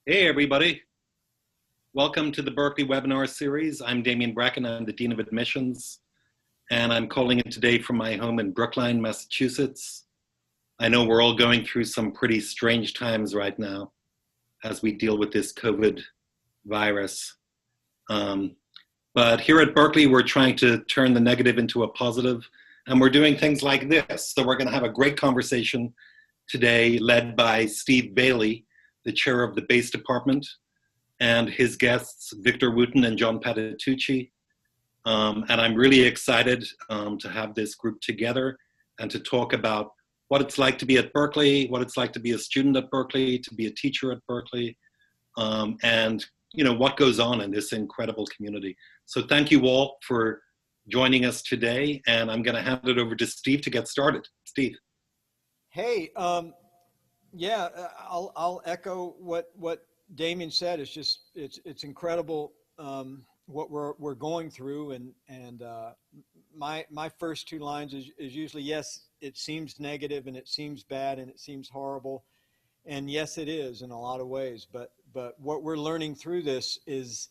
Hey, everybody. Welcome to the Berklee webinar series. I'm Damien Bracken. I'm the Dean of Admissions, and I'm calling in today from my home in Brookline, Massachusetts. I know we're all going through some pretty strange times right now as we deal with this COVID virus. But here at Berklee, we're trying to turn the negative into a positive, and we're doing things like this. So we're going to have a great conversation today led by Steve Bailey, the chair of the BASE department, and his guests, Victor Wooten and John Patitucci. And I'm really excited to have this group together and to talk about what it's like to be at Berklee, what it's like to be a student at Berklee, to be a teacher at Berklee, and what goes on in this incredible community. So thank you all for joining us today, and I'm going to hand it over to Steve to get started. Steve. Hey, yeah, I'll echo what Damien said. It's incredible what we're going through, and my first two lines is usually, yes, it seems negative and it seems bad and it seems horrible, and yes, it is in a lot of ways. But what we're learning through this is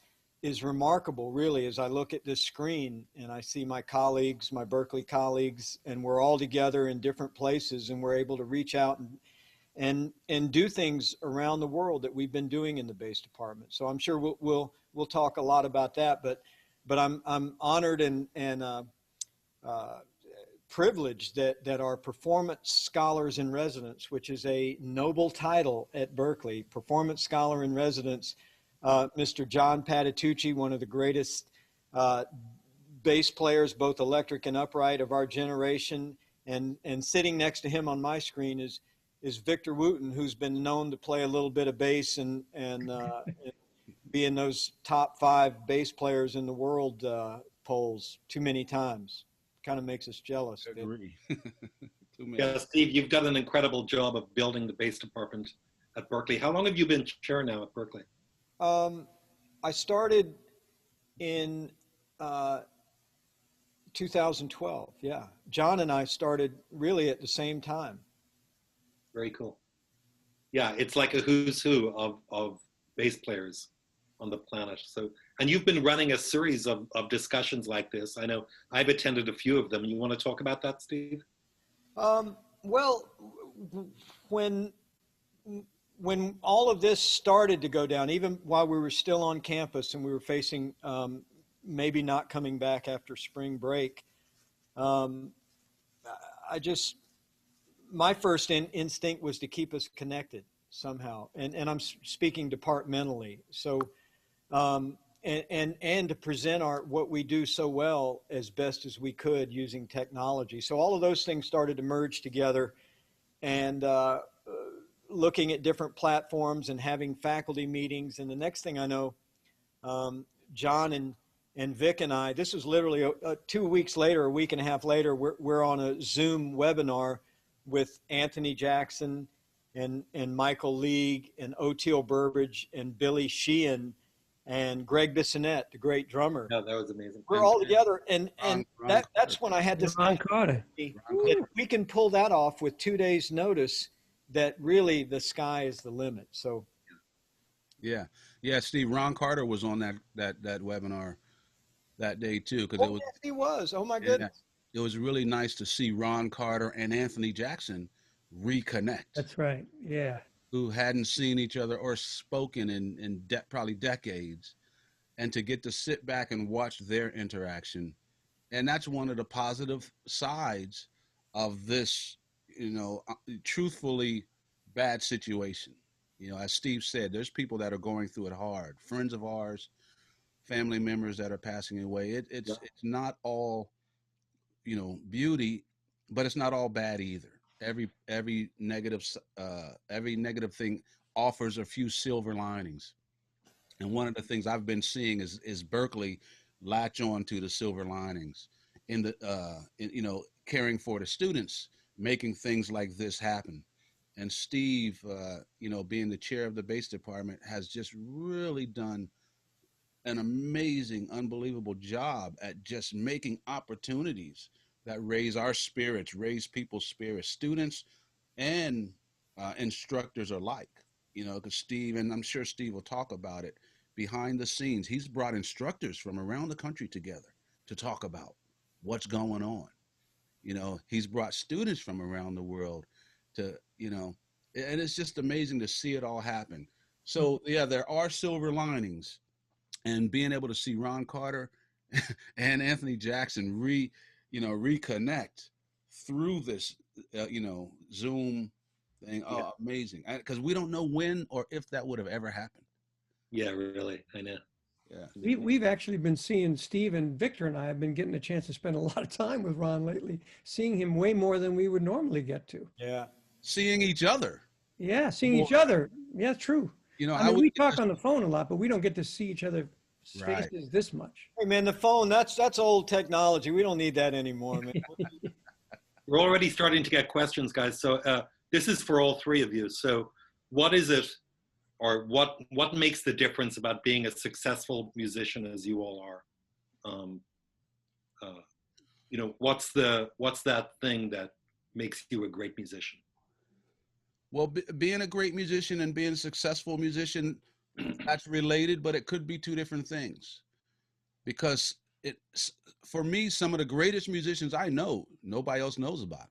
remarkable, really. As I look at this screen and I see my colleagues, my Berklee colleagues, and we're all together in different places, and we're able to reach out and do things around the world that we've been doing in the BASE department. So I'm sure we'll talk a lot about that. But I'm honored and privileged that our performance scholars in residence, which is a noble title at Berklee, performance scholar in residence, Mr. John Patitucci, one of the greatest bass players, both electric and upright, of our generation, and sitting next to him on my screen is Victor Wooten, who's been known to play a little bit of bass and be in those top 5 bass players in the world polls too many times. Kind of makes us jealous. I agree. Yeah, Steve, you've done an incredible job of building the BASE department at Berklee. How long have you been chair now at Berklee? I started in 2012. Yeah, John and I started really at the same time. Very cool. Yeah, it's like a who's who of bass players on the planet. So, and you've been running a series of discussions like this. I know I've attended a few of them. You want to talk about that, Steve? Well, when all of this started to go down, even while we were still on campus and we were facing maybe not coming back after spring break, my first instinct was to keep us connected somehow. And I'm speaking departmentally. So, and to present what we do so well as best as we could using technology. So all of those things started to merge together, and looking at different platforms and having faculty meetings. And the next thing I know, John and Vic and I, this was literally 2 weeks later, a week and a half later, we're on a Zoom webinar with Anthony Jackson and Michael League and Oteil Burbridge and Billy Sheehan and Greg Bissonette, the great drummer. Yeah, that was amazing. We're all together, and that's when I had this Ron Carter. that we can pull that off with 2 days' notice, that really the sky is the limit. So Yeah, Steve, Ron Carter was on that webinar that day too, because it was. Yes, he was. Oh my goodness. It was really nice to see Ron Carter and Anthony Jackson reconnect. That's right. Yeah. Who hadn't seen each other or spoken in probably decades, and to get to sit back and watch their interaction. And that's one of the positive sides of this, truthfully bad situation. As Steve said, there's people that are going through it hard, friends of ours, family members that are passing away. It's not all, beauty, but it's not all bad either. Every negative thing offers a few silver linings. And one of the things I've been seeing is Berklee latch on to the silver linings in the, caring for the students, making things like this happen. And Steve, being the chair of the BASE department, has just really done an amazing, unbelievable job at just making opportunities that raise our spirits, raise people's spirits, students and instructors alike. You know, because Steve, and I'm sure Steve will talk about it, behind the scenes, he's brought instructors from around the country together to talk about what's going on. You know, he's brought students from around the world to, you know, and it's just amazing to see it all happen. So yeah, there are silver linings, and being able to see Ron Carter and Anthony Jackson reconnect through this, Zoom thing. Yeah, Oh, amazing! Because we don't know when or if that would have ever happened. yeah, really, I know. Yeah. We've actually been seeing Steve, and Victor and I have been getting a chance to spend a lot of time with Ron lately, seeing him way more than we would normally get to. Yeah. Seeing each other. Yeah, seeing each other. Yeah, true. You know, I I mean, would we talk on the phone a lot, but we don't get to see each other's Right. faces this much. Hey man, the phone, that's old technology. We don't need that anymore, man. We're already starting to get questions, guys. So this is for all three of you. So what is it, or what makes the difference about being a successful musician as you all are? What's that thing that makes you a great musician? Well, being a great musician and being a successful musician, that's related, but it could be two different things. Because for me, some of the greatest musicians I know, nobody else knows about them.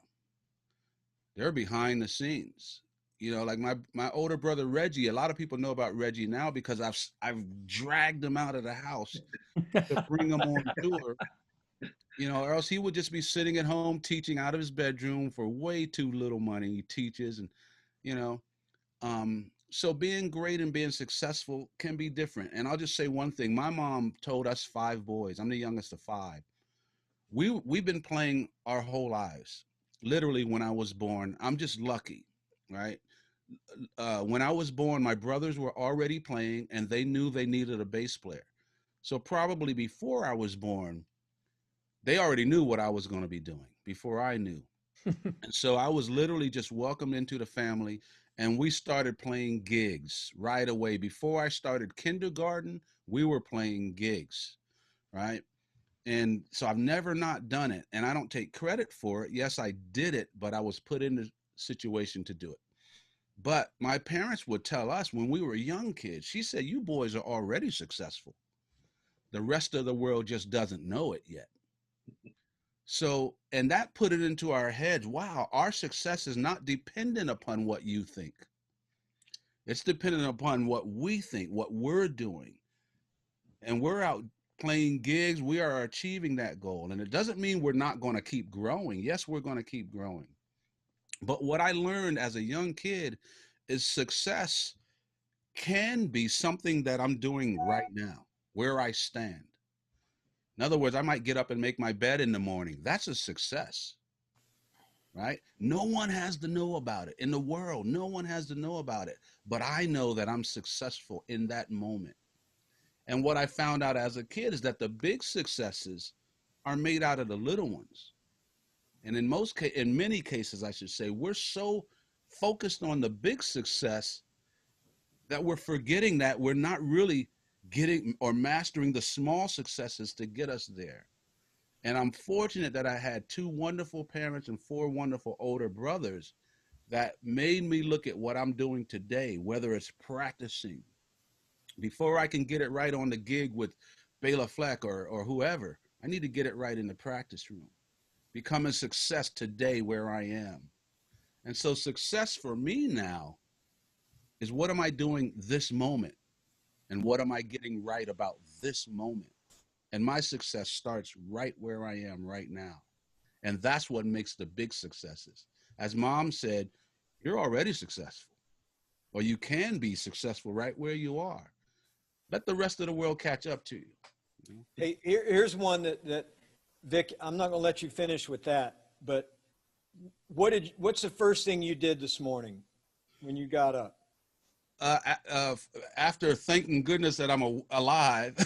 They're behind the scenes. You know, like my older brother Reggie. A lot of people know about Reggie now because I've dragged him out of the house to bring him on tour. You know, or else he would just be sitting at home teaching out of his bedroom for way too little money. He teaches, and you know, so being great and being successful can be different. And I'll just say one thing: my mom told us 5 boys. I'm the youngest of 5. We've been playing our whole lives. Literally, when I was born, I'm just lucky, right? When I was born, my brothers were already playing, and they knew they needed a bass player. So probably before I was born, they already knew what I was going to be doing before I knew. And so I was literally just welcomed into the family, and we started playing gigs right away. Before I started kindergarten, we were playing gigs, right? And so I've never not done it, and I don't take credit for it. Yes, I did it, but I was put in the situation to do it. But my parents would tell us when we were young kids, she said, you boys are already successful. The rest of the world just doesn't know it yet. So, and that put it into our heads. Wow, our success is not dependent upon what you think. It's dependent upon what we think, what we're doing. And we're out playing gigs. We are achieving that goal. And it doesn't mean we're not going to keep growing. Yes, we're going to keep growing. But what I learned as a young kid is success can be something that I'm doing right now, where I stand. In other words, I might get up and make my bed in the morning. That's a success, right? No one has to know about it in the world. No one has to know about it. But I know that I'm successful in that moment. And what I found out as a kid is that the big successes are made out of the little ones. And in many cases, I should say, we're so focused on the big success that we're forgetting that we're not really getting or mastering the small successes to get us there. And I'm fortunate that I had 2 wonderful parents and 4 wonderful older brothers that made me look at what I'm doing today, whether it's practicing. Before I can get it right on the gig with Bela Fleck or whoever, I need to get it right in the practice room. Become a success today where I am. And so success for me now is what am I doing this moment? And what am I getting right about this moment? And my success starts right where I am right now. And that's what makes the big successes. As Mom said, you're already successful, or you can be successful right where you are. Let the rest of the world catch up to you. Hey, here's one that Vic, I'm not going to let you finish with that, but what's the first thing you did this morning when you got up? After thanking goodness that I'm alive,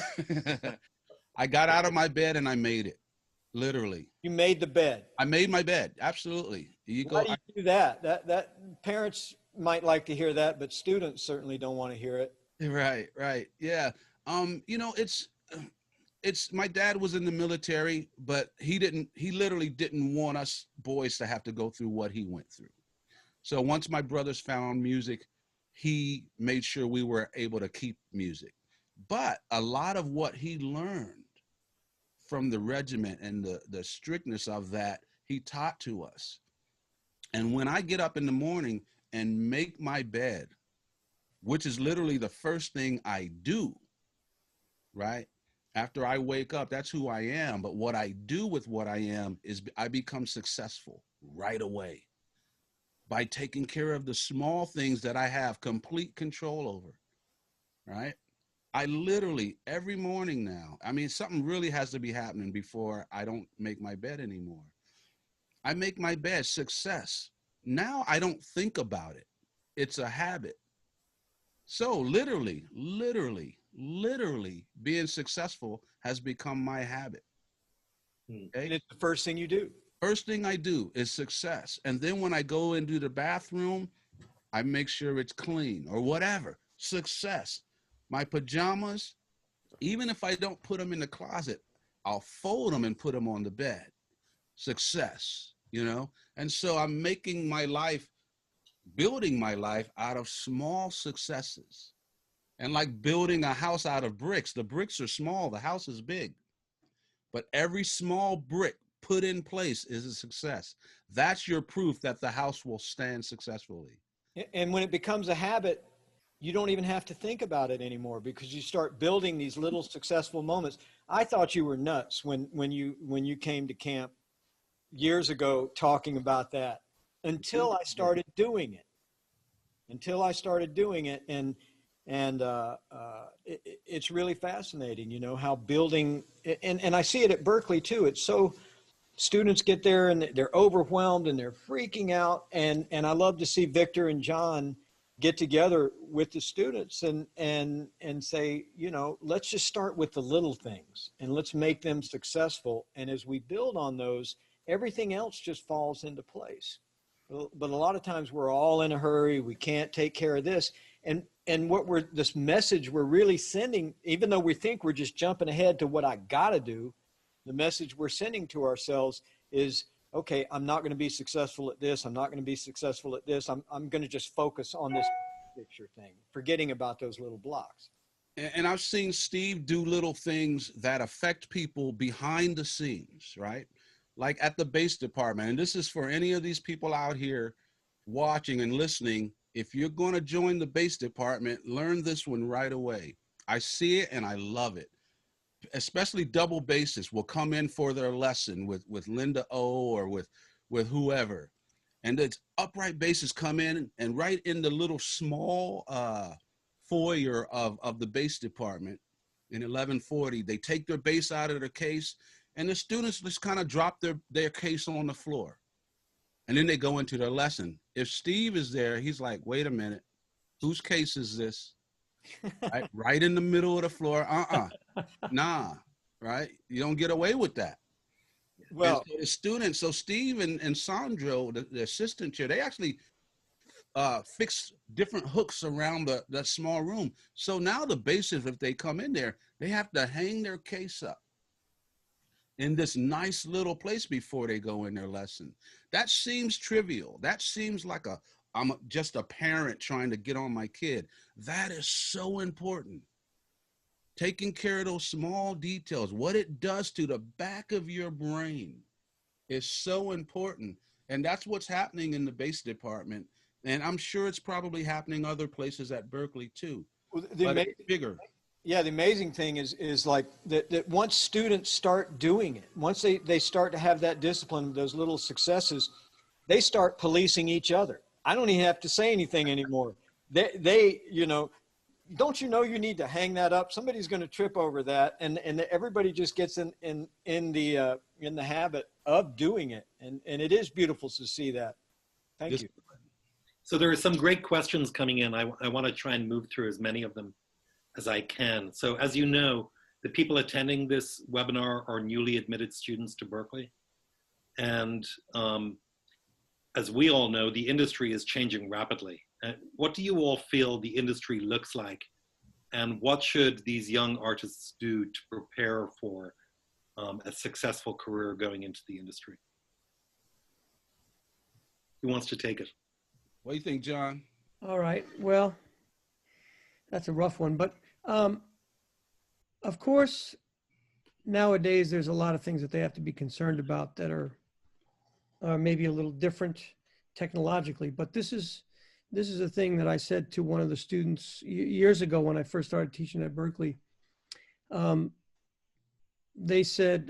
I got out of my bed and I made it. Literally. You made the bed. I made my bed. Absolutely. Why do you do that? That parents might like to hear that, but students certainly don't want to hear it. Right. Yeah. It's my dad was in the military, but he literally didn't want us boys to have to go through what he went through. So once my brothers found music, he made sure we were able to keep music. But a lot of what he learned from the regiment and the strictness of that, he taught to us. And when I get up in the morning and make my bed, which is literally the first thing I do, right? After I wake up, that's who I am. But what I do with what I am is I become successful right away by taking care of the small things that I have complete control over, right? I literally every morning now, I mean, something really has to be happening before I don't make my bed anymore. I make my bed, success. Now I don't think about it. It's a habit. So literally being successful has become my habit. And Okay. it's the first thing you do. First thing I do is success. And then when I go into the bathroom, I make sure it's clean or whatever. Success. My pajamas, even if I don't put them in the closet, I'll fold them and put them on the bed. Success, you know? And so I'm making my life, building my life out of small successes. And like building a house out of bricks, the bricks are small, the house is big. But every small brick put in place is a success. That's your proof that the house will stand successfully. And when it becomes a habit, you don't even have to think about it anymore because you start building these little successful moments. I thought you were nuts when you came to camp years ago talking about that until I started doing it. Until I started doing it, it's really fascinating, you know, how building and I see it at Berklee too. It's so students get there and they're overwhelmed and they're freaking out, and I love to see Victor and John get together with the students and say, you know, let's just start with the little things and let's make them successful, and as we build on those, everything else just falls into place. But a lot of times we're all in a hurry, we can't take care of this, and what we're this message we're really sending, even though we think we're just jumping ahead to what I gotta do, the message we're sending to ourselves is, okay, I'm not going to be successful at this. I'm not going to be successful at this. I'm going to just focus on this picture thing, forgetting about those little blocks. And I've seen Steve do little things that affect people behind the scenes, right? Like at the base department. And this is for any of these people out here watching and listening. If you're going to join the base department, learn this one right away. I see it and I love it. Especially double bases will come in for their lesson with Linda O or with whoever. And the upright bases come in and right in the little small foyer of the base department in 1140, they take their base out of their case and the students just kind of drop their case on the floor. And then they go into their lesson. If Steve is there, he's like, wait a minute, whose case is this? Right in the middle of the floor. Nah, right? You don't get away with that. Well, so the students, so Steve and Sandro, the assistant chair, they actually fix different hooks around that small room. So now the bases, if they come in there, they have to hang their case up in this nice little place before they go in their lesson. That seems trivial. That seems like I'm just a parent trying to get on my kid. That is so important. Taking care of those small details, what it does to the back of your brain is so important. And that's what's happening in the base department. And I'm sure it's probably happening other places at Berklee too. Well, but it's bigger. Yeah, the amazing thing is like that once students start doing it, once they start to have that discipline, those little successes, they start policing each other. I don't even have to say anything anymore. They you know, don't you know you need to hang that up? Somebody's going to trip over that, and everybody just gets in the habit of doing it, and it is beautiful to see that. Thank you. So there are some great questions coming in. I want to try and move through as many of them as I can. So as you know, the people attending this webinar are newly admitted students to Berklee, and as we all know, the industry is changing rapidly. What do you all feel the industry looks like, and what should these young artists do to prepare for a successful career going into the industry? Who wants to take it? What do you think, John? All right. Well, that's a rough one, but um, of course, nowadays there's a lot of things that they have to be concerned about that are maybe a little different technologically. But this is a thing that I said to one of the students years ago when I first started teaching at Berklee. Um, they said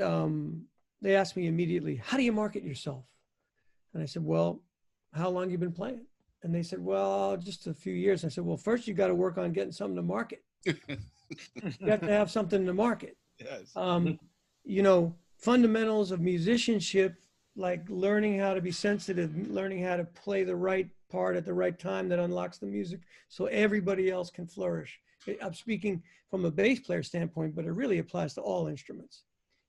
they asked me immediately, "How do you market yourself?" And I said, "Well, how long you been playing?" And they said, "Well, just a few years." I said, "Well, first you got to work on getting something to market. You have to have something to market. Yes. Um, fundamentals of musicianship, like learning how to be sensitive, learning how to play the right part at the right time that unlocks the music so everybody else can flourish." I'm speaking from a bass player standpoint, but it really applies to all instruments.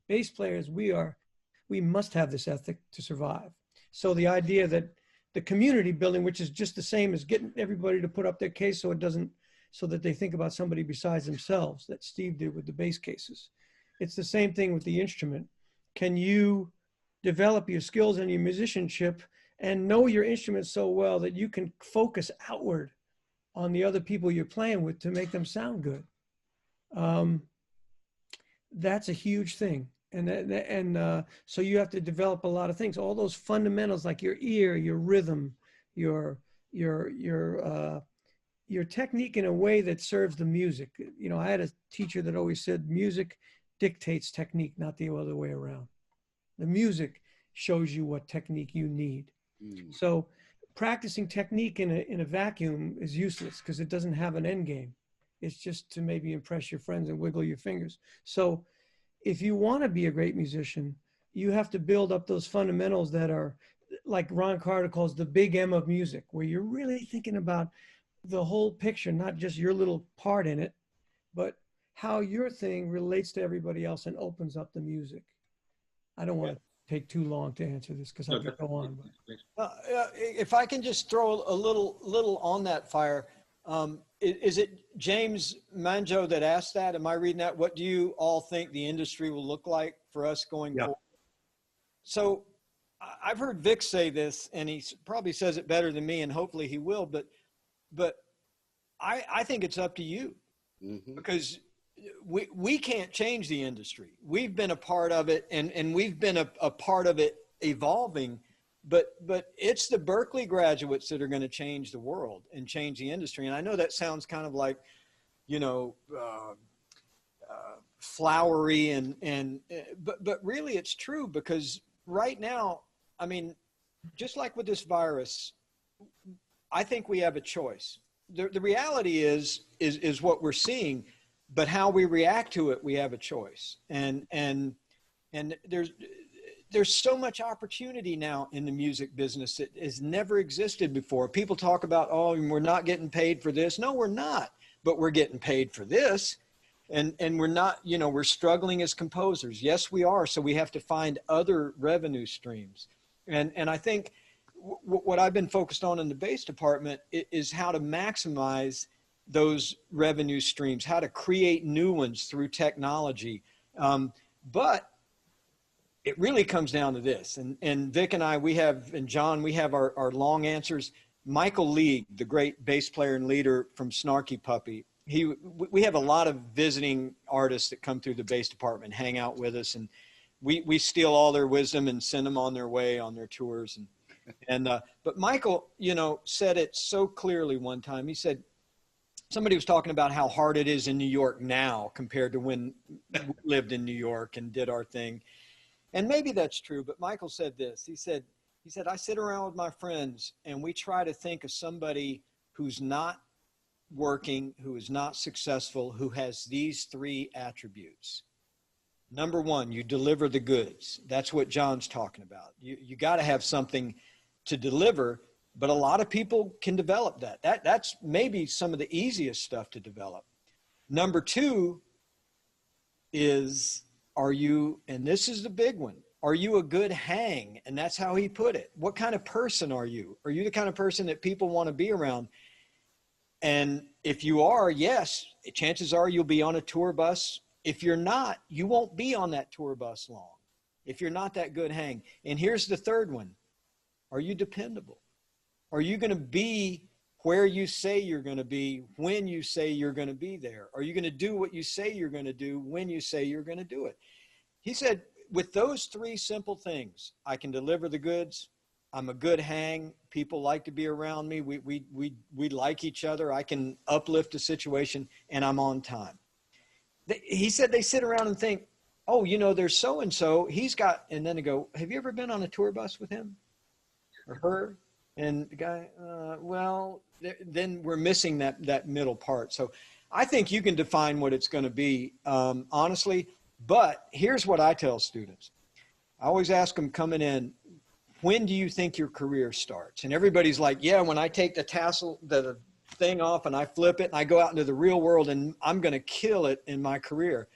Bass players, we must have this ethic to survive. So the idea that the community building, which is just the same as getting everybody to put up their case so it doesn't, so that they think about somebody besides themselves, that Steve did with the bass cases. It's the same thing with the instrument. Can you develop your skills and your musicianship and know your instrument so well that you can focus outward on the other people you're playing with to make them sound good? That's a huge thing. So you have to develop a lot of things, all those fundamentals like your ear, your rhythm, your your your your technique in a way that serves the music. I had a teacher that always said music dictates technique, not the other way around. The music shows you what technique you need. So practicing technique in a vacuum is useless because it doesn't have an end game. It's just to maybe impress your friends and wiggle your fingers. So if you want to be a great musician, you have to build up those fundamentals that are like Ron Carter calls the big M of music, where you're really thinking about the whole picture, not just your little part in it, but how your thing relates to everybody else and opens up the music. I don't want to take too long to answer this because I could go on. If I can just throw a little on that fire, is it James Manjo that asked that? Am I reading that? What do you all think the industry will look like for us going forward? So I've heard Vic say this, and he probably says it better than me, and hopefully he will. But I think it's up to you, because we can't change the industry. We've been a part of it, and we've been a part of it evolving. But it's the Berklee graduates that are going to change the world and change the industry. And I know that sounds kind of like, flowery but really it's true, because right now, I mean, just like with this virus, I think we have a choice. The reality is what we're seeing, but how we react to it, we have a choice. And there's so much opportunity now in the music business that has never existed before. People talk about, oh, we're not getting paid for this. No, we're not, but we're getting paid for this. And we're not, we're struggling as composers. Yes, we are. So we have to find other revenue streams. And I think what I've been focused on in the bass department is how to maximize those revenue streams, how to create new ones through technology. But it really comes down to this. And Vic and I, and John, we have our long answers. Michael League, the great bass player and leader from Snarky Puppy, we have a lot of visiting artists that come through the bass department, hang out with us, and we steal all their wisdom and send them on their way on their tours. But Michael, said it so clearly one time. He said, somebody was talking about how hard it is in New York now compared to when we lived in New York and did our thing. And maybe that's true, but Michael said this. He said, I sit around with my friends and we try to think of somebody who's not working, who is not successful, who has these three attributes. Number one, you deliver the goods. That's what John's talking about. You got to have something to deliver, but a lot of people can develop that. That's maybe some of the easiest stuff to develop. Number two is, and this is the big one, are you a good hang? And that's how he put it. What kind of person are you? Are you the kind of person that people want to be around? And if you are, yes, chances are you'll be on a tour bus. If you're not, you won't be on that tour bus long if you're not that good hang. And here's the third one. Are you dependable? Are you going to be where you say you're going to be, when you say you're going to be there. Are you going to do what you say you're going to do when you say you're going to do it? He said, with those three simple things, I can deliver the goods. I'm a good hang. People like to be around me. We like each other. I can uplift a situation, and I'm on time. He said they sit around and think, oh, you know, there's so-and-so. He's got, and then they go, have you ever been on a tour bus with him or her? And the guy, well, then we're missing that middle part. So I think you can define what it's going to be, honestly. But here's what I tell students. I always ask them coming in, when do you think your career starts? And everybody's like, yeah, when I take the thing off and I flip it and I go out into the real world and I'm going to kill it in my career.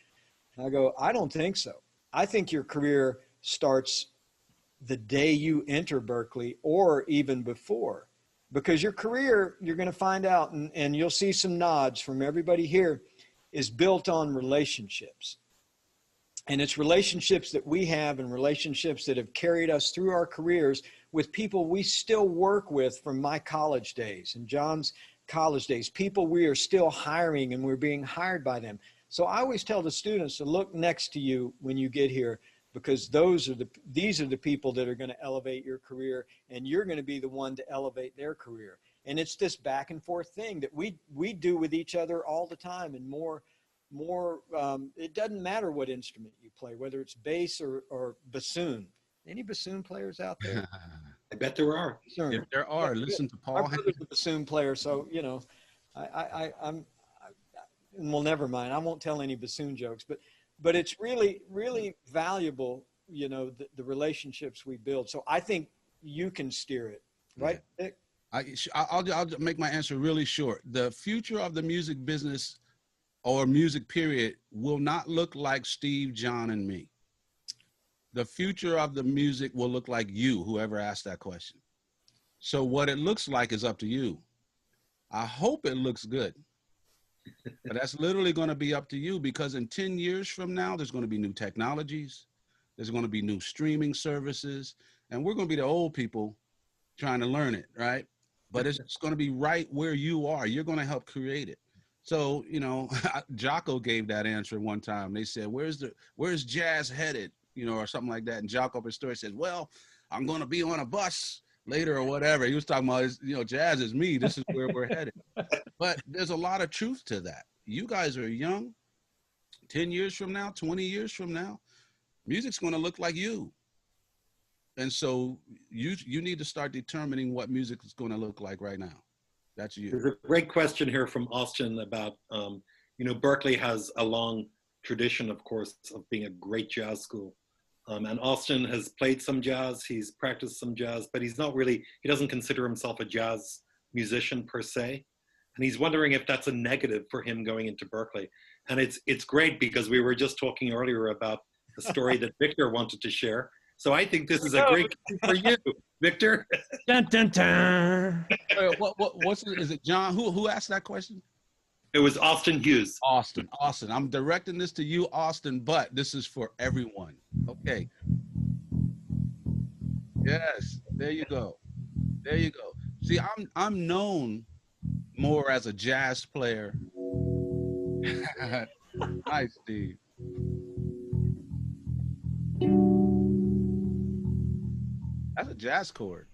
And I go, I don't think so. I think your career starts the day you enter Berklee or even before, because your career, you're going to find out, and you'll see some nods from everybody here, is built on relationships. And it's relationships that we have and relationships that have carried us through our careers with people we still work with from my college days and John's college days, people we are still hiring and we're being hired by them. So I always tell the students to look next to you when you get here, because these are the people that are going to elevate your career, and you're going to be the one to elevate their career. And it's this back and forth thing that we do with each other all the time, and more, it doesn't matter what instrument you play, whether it's bass or bassoon. Any bassoon players out there? I bet there are. If there are, listen to Paul. My brother's a bassoon player, so, you know, well, never mind. I won't tell any bassoon jokes, but it's really, really valuable, you know, the relationships we build. So I think you can steer it, right, Nick? I'll make my answer really short. The future of the music business or music period will not look like Steve, John, and me. The future of the music will look like you, whoever asked that question. So what it looks like is up to you. I hope it looks good. But that's literally going to be up to you, because in 10 years from now, there's going to be new technologies. There's going to be new streaming services, and we're going to be the old people trying to learn it, right? But it's going to be right where you are. You're going to help create it. So, you know, Jocko gave that answer one time. They said, where's jazz headed? You know, or something like that. And Jocko, his story, says, well, I'm going to be on a bus later or whatever. He was talking about, you know, jazz is me. This is where we're headed. But there's a lot of truth to that. You guys are young. 10 years from now, 20 years from now, music's going to look like you. And so you need to start determining what music is going to look like right now. That's you. There's a great question here from Austin about, you know, Berklee has a long tradition, of course, of being a great jazz school. And Austin has played some jazz, he's practiced some jazz, but he's not really, he doesn't consider himself a jazz musician per se. And he's wondering if that's a negative for him going into Berklee. And it's great, because we were just talking earlier about the story that Victor wanted to share. So I think this is a great case for you, Victor. Dun, dun, dun. Is it John? Who asked that question? It was Austin Hughes. Austin. I'm directing this to you, Austin, but this is for everyone. Okay. Yes, there you go. There you go. See, I'm known more as a jazz player. Nice, Steve. That's a jazz chord.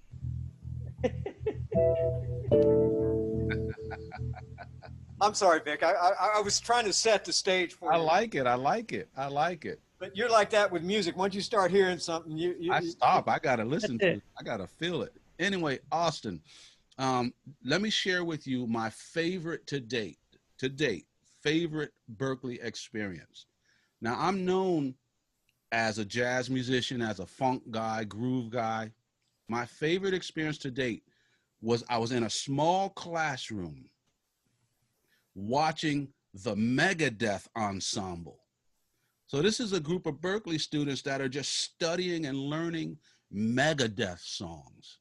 I'm sorry, Vic. I was trying to set the stage for you. I like it. But you're like that with music. Once you start hearing something, I stop. I got to listen to it. I got to feel it. Anyway, Austin, let me share with you my favorite to date, favorite Berklee experience. Now, I'm known as a jazz musician, as a funk guy, groove guy. My favorite experience to date was I was in a small classroom watching the Megadeth ensemble. So this is a group of Berklee students that are just studying and learning Megadeth songs.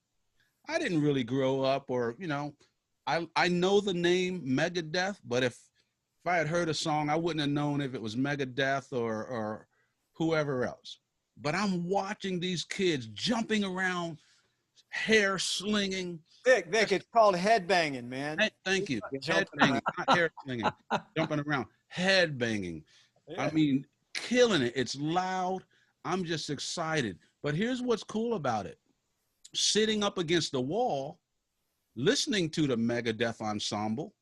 I didn't really grow up, or, you know, I know the name Megadeth, but if I had heard a song, I wouldn't have known if it was Megadeth or whoever else. But I'm watching these kids jumping around hair slinging. Vic, it's called headbanging, man. Thank you. Jumping Headbanging, around. not hair slinging, jumping around, headbanging. Yeah. I mean, killing it. It's loud. I'm just excited. But here's what's cool about it. Sitting up against the wall, listening to the Megadeth ensemble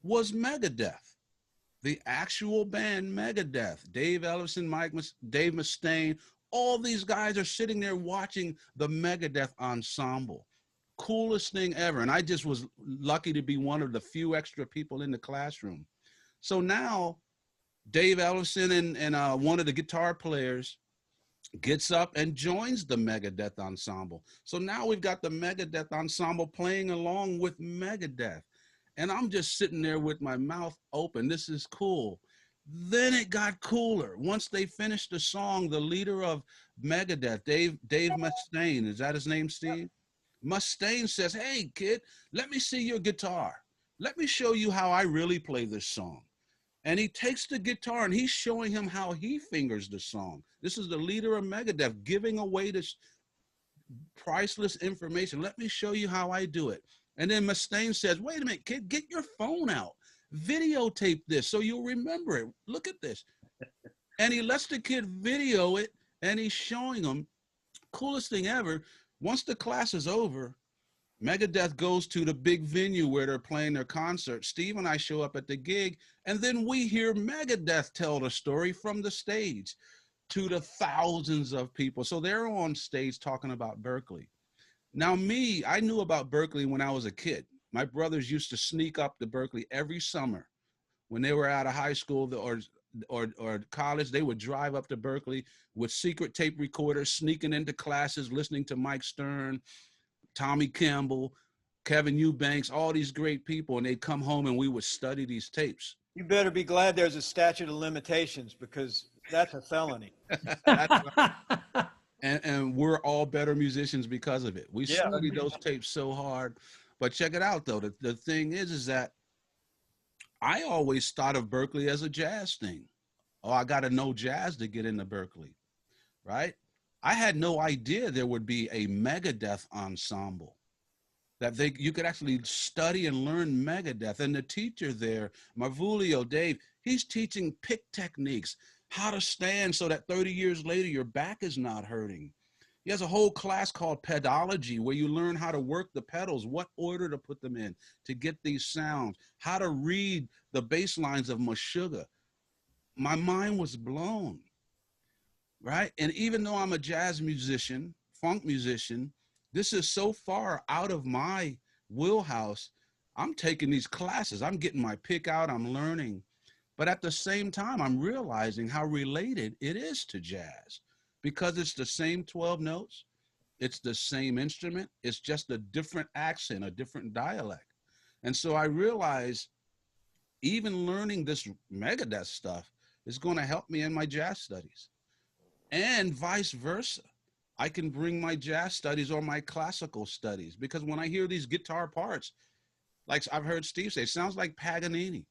was Megadeth. The actual band Megadeth. Dave Ellefson, Dave Mustaine, all these guys are sitting there watching the Megadeth ensemble. Coolest thing ever. And I just was lucky to be one of the few extra people in the classroom. So now Dave Ellefson and one of the guitar players gets up and joins the Megadeth ensemble. So now we've got the Megadeth ensemble playing along with Megadeth. And I'm just sitting there with my mouth open. This is cool. Then it got cooler. Once they finished the song, the leader of Megadeth, Dave Mustaine, is that his name, Steve? Mustaine says, "Hey, kid, let me see your guitar. Let me show you how I really play this song." And he takes the guitar and he's showing him how he fingers the song. This is the leader of Megadeth giving away this priceless information. Let me show you how I do it. And then Mustaine says, "Wait a minute, kid, get your phone out. Videotape this so you'll remember it. Look at this." And he lets the kid video it and he's showing him. Coolest thing ever. Once the class is over, Megadeth goes to the big venue where they're playing their concert. Steve and I show up at the gig, and then we hear Megadeth tell the story from the stage to the thousands of people. So they're on stage talking about Berklee. Now I knew about Berklee when I was a kid. My brothers used to sneak up to Berklee every summer. When they were out of high school or college, they would drive up to Berklee with secret tape recorders, sneaking into classes, listening to Mike Stern, Tommy Campbell, Kevin Eubanks, all these great people, and they'd come home and we would study these tapes. You better be glad there's a statute of limitations, because that's a felony. And we're all better musicians because of it. We studied those tapes so hard. But check it out, though. The thing is that I always thought of Berklee as a jazz thing. Oh, I got to know jazz to get into Berklee, right? I had no idea there would be a Megadeth ensemble, that you could actually study and learn Megadeth. And the teacher there, Marvulio Dave, he's teaching pick techniques, how to stand so that 30 years later your back is not hurting. He has a whole class called pedology where you learn how to work the pedals, what order to put them in to get these sounds, how to read the bass lines of Meshuggah. My mind was blown, right? And even though I'm a jazz musician, funk musician, this is so far out of my wheelhouse. I'm taking these classes. I'm getting my pick out. I'm learning. But at the same time, I'm realizing how related it is to jazz, because it's the same 12 notes. It's the same instrument. It's just a different accent, a different dialect. And so I realized even learning this Megadeth stuff is going to help me in my jazz studies, and vice versa. I can bring my jazz studies or my classical studies, because when I hear these guitar parts, like I've heard Steve say, it sounds like Paganini.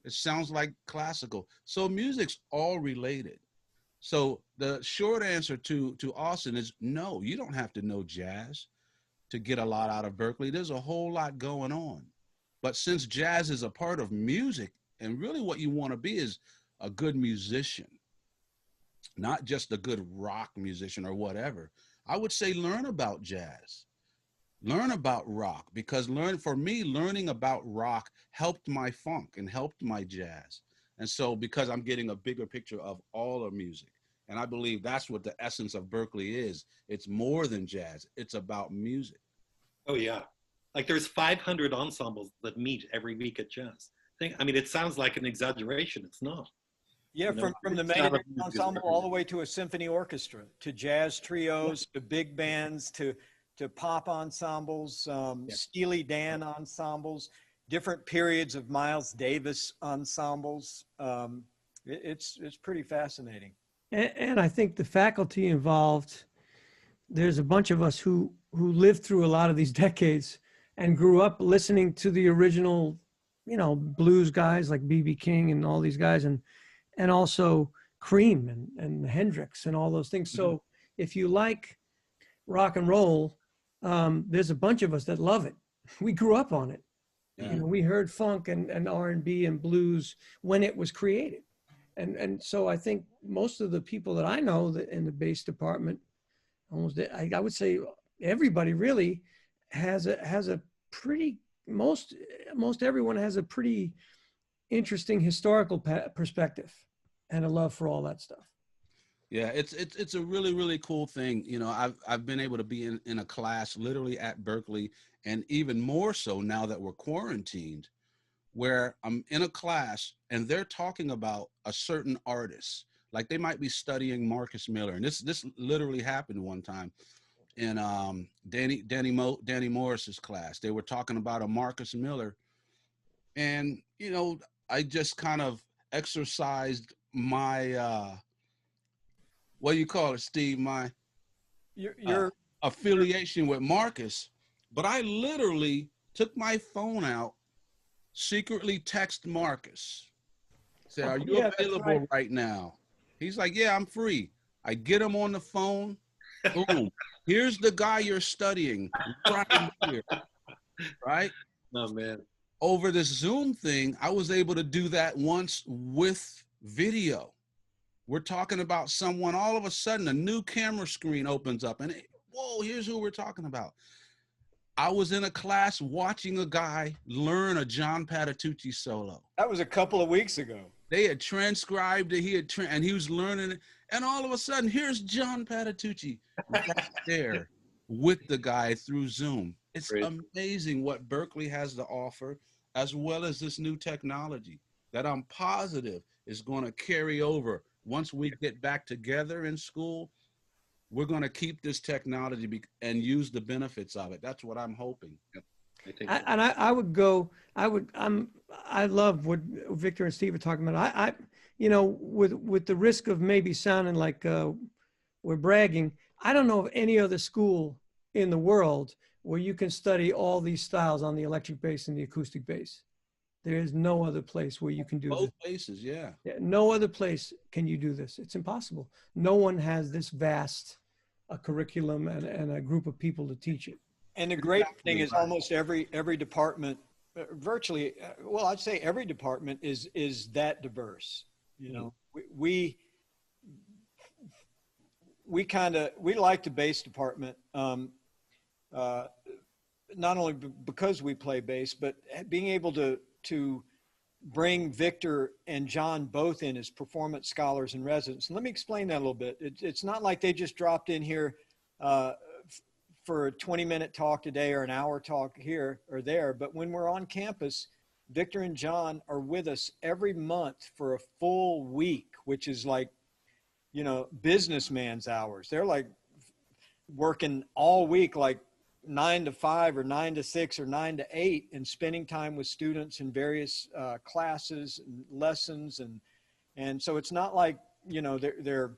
It sounds like classical. So music's all related. So the short answer to Austin is no, you don't have to know jazz to get a lot out of Berklee. There's a whole lot going on. But since jazz is a part of music, and really what you want to be is a good musician, not just a good rock musician or whatever, I would say learn about jazz. Learn about rock, because for me, learning about rock helped my funk and helped my jazz. And so because I'm getting a bigger picture of all of music, and I believe that's what the essence of Berklee is. It's more than jazz. It's about music. Oh, yeah. Like there's 500 ensembles that meet every week at jazz. I mean, it sounds like an exaggeration. It's not. Yeah, from the Megadeth ensemble all the way to a symphony orchestra, to jazz trios, to big bands, to pop ensembles, Steely Dan ensembles, different periods of Miles Davis ensembles. It's pretty fascinating. And I think the faculty involved, there's a bunch of us who lived through a lot of these decades and grew up listening to the original, blues guys like B.B. King and all these guys, and also Cream and Hendrix and all those things. So if you like rock and roll, there's a bunch of us that love it. We grew up on it. Yeah. You know, we heard funk and R&B and blues when it was created. And so I think most of the people that I know that in the bass department, almost I would say everybody really has a pretty, most everyone has a pretty interesting historical perspective and a love for all that stuff. Yeah, it's a really, really cool thing. You know, I've been able to be in a class literally at Berklee, and even more so now that we're quarantined, where I'm in a class and they're talking about a certain artist. Like they might be studying Marcus Miller, and this literally happened one time in Danny Morris's class. They were talking about a Marcus Miller, and you know, I just kind of exercised my what do you call it, Steve? My Your affiliation with Marcus, but I literally took my phone out, secretly text Marcus, said, "Are you available right now?" He's like, "Yeah, I'm free." I get him on the phone. Boom. Here's the guy you're studying right here, right? Oh, man. Over this Zoom thing, I was able to do that once with video. We're talking about someone, all of a sudden a new camera screen opens up and whoa, here's who we're talking about. I was in a class watching a guy learn a John Patitucci solo. That was a couple of weeks ago. They had transcribed it, and he was learning it. And all of a sudden, here's John Patitucci right there with the guy through Zoom. It's Great. amazing what Berklee has to offer, as well as this new technology that I'm positive is going to carry over. Once we get back together in school, we're going to keep this technology and use the benefits of it. That's what I'm hoping. I love what Victor and Steve are talking about. You know, with the risk of maybe sounding like we're bragging, I don't know of any other school in the world where you can study all these styles on the electric bass and the acoustic bass. There is no other place where you can do both this. places, yeah. No other place can you do this. It's impossible. No one has this vast a curriculum and a group of people to teach it. And the great thing is almost every department, virtually, well, I'd say every department is that diverse. You know, we like the bass department, not only because we play bass, but being able to bring Victor and John both in as performance scholars and residents. And let me explain that a little bit. It's not like they just dropped in here for a 20-minute talk today or an hour talk here or there. But when we're on campus, Victor and John are with us every month for a full week, which is like, you know, businessman's hours. They're like working all week, like 9 to 5 or 9 to 6 or 9 to 8, and spending time with students in various classes and lessons. And so it's not like, you know, they're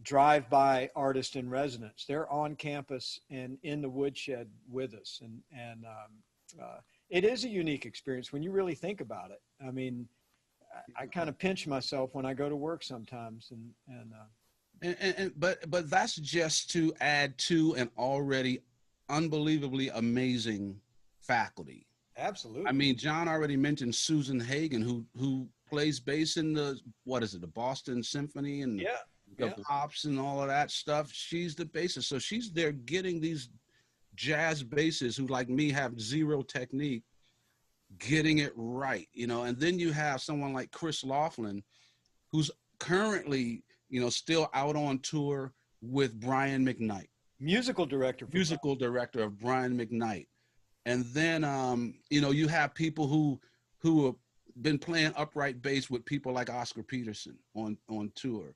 drive-by artists in residence. They're on campus and in the woodshed with us. And it is a unique experience when you really think about it. I mean, I kind of pinch myself when I go to work sometimes. But that's just to add to an already unbelievably amazing faculty. Absolutely. I mean, John already mentioned Susan Hagen, who plays bass in the Boston Symphony and the pops and all of that stuff. She's the bassist, so she's there getting these jazz bassists who, like me, have zero technique, getting it right, you know. And then you have someone like Chris Laughlin, who's currently, you know, still out on tour with Brian McKnight. Musical director of Brian McKnight. And then, you know, you have people who have been playing upright bass with people like Oscar Peterson on tour.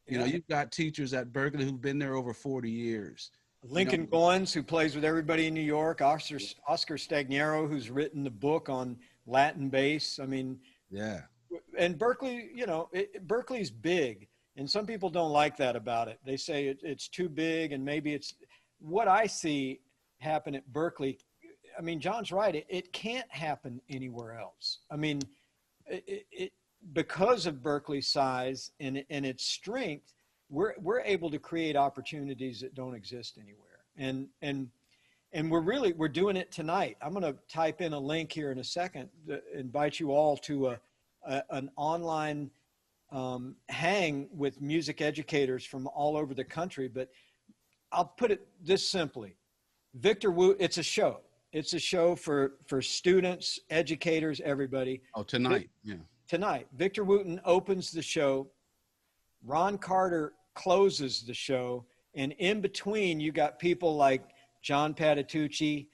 You know, you've got teachers at Berklee who've been there over 40 years. Lincoln Goins, who plays with everybody in New York. Oscar Stagnaro, who's written the book on Latin bass. I mean, yeah. And Berklee, you know, Berklee's big. And some people don't like that about it. They say it's too big, and maybe it's what I see happen at Berklee. I mean, John's right. It can't happen anywhere else. I mean, because of Berklee's size and its strength, we're able to create opportunities that don't exist anywhere. And and we're doing it tonight. I'm going to type in a link here in a second to invite you all to an online hang with music educators from all over the country. But I'll put it this simply: Victor Wooten, it's a show. It's a show for students, educators, everybody. Oh, tonight, yeah. Tonight, Victor Wooten opens the show. Ron Carter closes the show, and in between, you got people like John Patitucci,